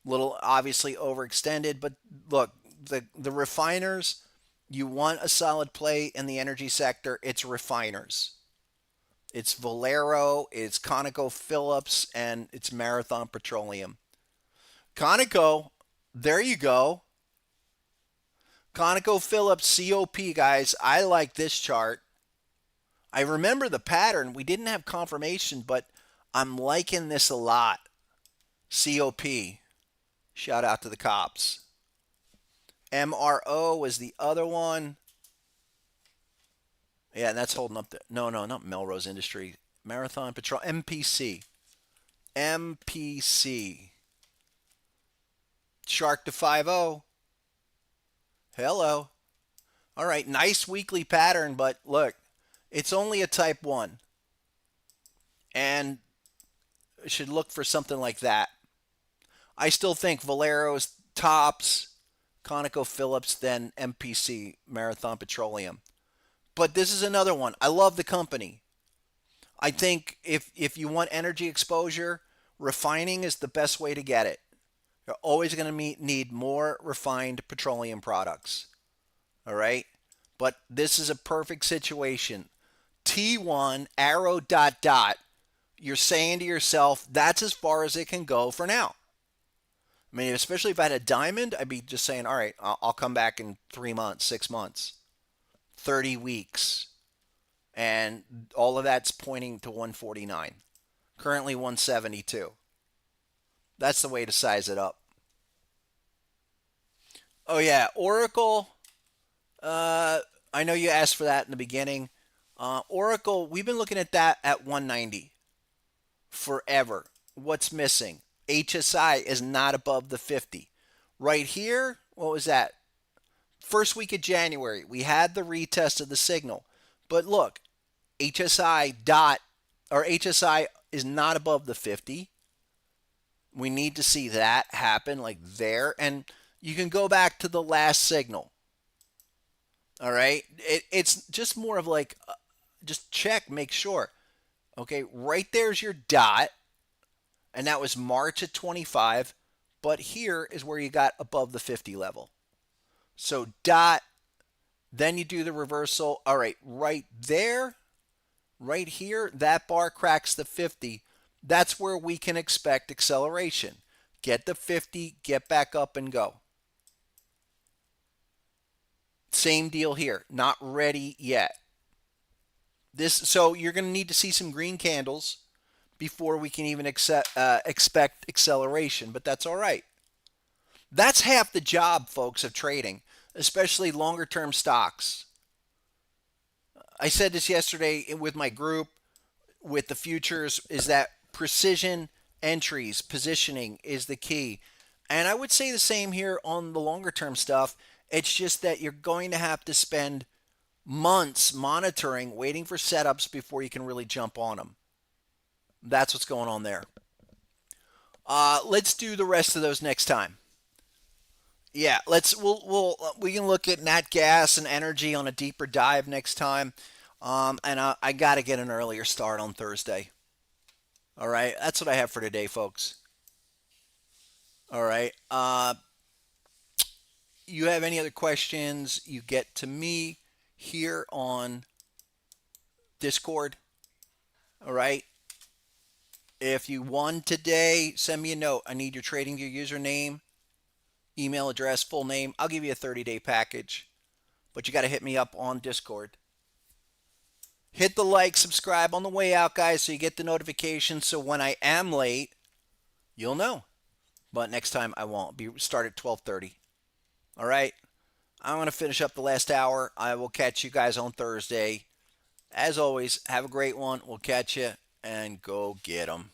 Little obviously overextended, but look, the refiners, you want a solid play in the energy sector, it's refiners. It's Valero, it's ConocoPhillips, and it's Marathon Petroleum. Conoco, there you go. ConocoPhillips COP, guys. I like this chart. I remember the pattern. We didn't have confirmation, but I'm liking this a lot. COP. Shout out to the cops. MRO was the other one. Yeah, and that's holding up. No, not Melrose Industry. Marathon Petrol. MPC. MPC. Shark to 5-0. Hello. All right, nice weekly pattern, but look, it's only a type 1. And should look for something like that. I still think Valero's tops, ConocoPhillips, then MPC, Marathon Petroleum. But this is another one. I love the company. I think if you want energy exposure, refining is the best way to get it. You're always going to need more refined petroleum products. All right? But this is a perfect situation. T1, arrow, dot, dot. You're saying to yourself, that's as far as it can go for now. I mean, especially if I had a diamond, I'd be just saying, all right, I'll come back in 3 months, 6 months, 30 weeks. And all of that's pointing to 149. Currently 172. That's the way to size it up. Oh, yeah, Oracle. I know you asked for that in the beginning. Oracle, we've been looking at that at 190 forever. What's missing? HSI is not above the 50. Right here, what was that? First week of January, we had the retest of the signal. But look, HSI is not above the 50. We need to see that happen like there. And you can go back to the last signal. All right? It's just more of like, just check, make sure. Okay, right there's your dot. And that was March at 25. But here is where you got above the 50 level. So dot, then you do the reversal. All right, right there, right here, that bar cracks the 50. That's where we can expect acceleration. Get the 50, get back up and go. Same deal here. Not ready yet. So you're going to need to see some green candles before we can even expect acceleration, but that's all right. That's half the job, folks, of trading, especially longer term stocks. I said this yesterday with my group with the futures, is that precision entries, positioning is the key. And I would say the same here on the longer term stuff. It's just that you're going to have to spend months monitoring, waiting for setups before you can really jump on them. That's what's going on there. Let's do the rest of those next time. Yeah, we can look at nat gas and energy on a deeper dive next time. And I got to get an earlier start on Thursday. All right, that's what I have for today, folks. All right. You have any other questions? You get to me here on Discord. All right. If you won today, send me a note. I need your trading your username, email address, full name. I'll give you a 30-day package, but you got to hit me up on Discord. Hit the like, subscribe on the way out, guys, so you get the notification. So when I am late, you'll know. But next time I won't. Start at 12:30. All right. I'm going to finish up the last hour. I will catch you guys on Thursday. As always, have a great one. We'll catch you and go get 'em.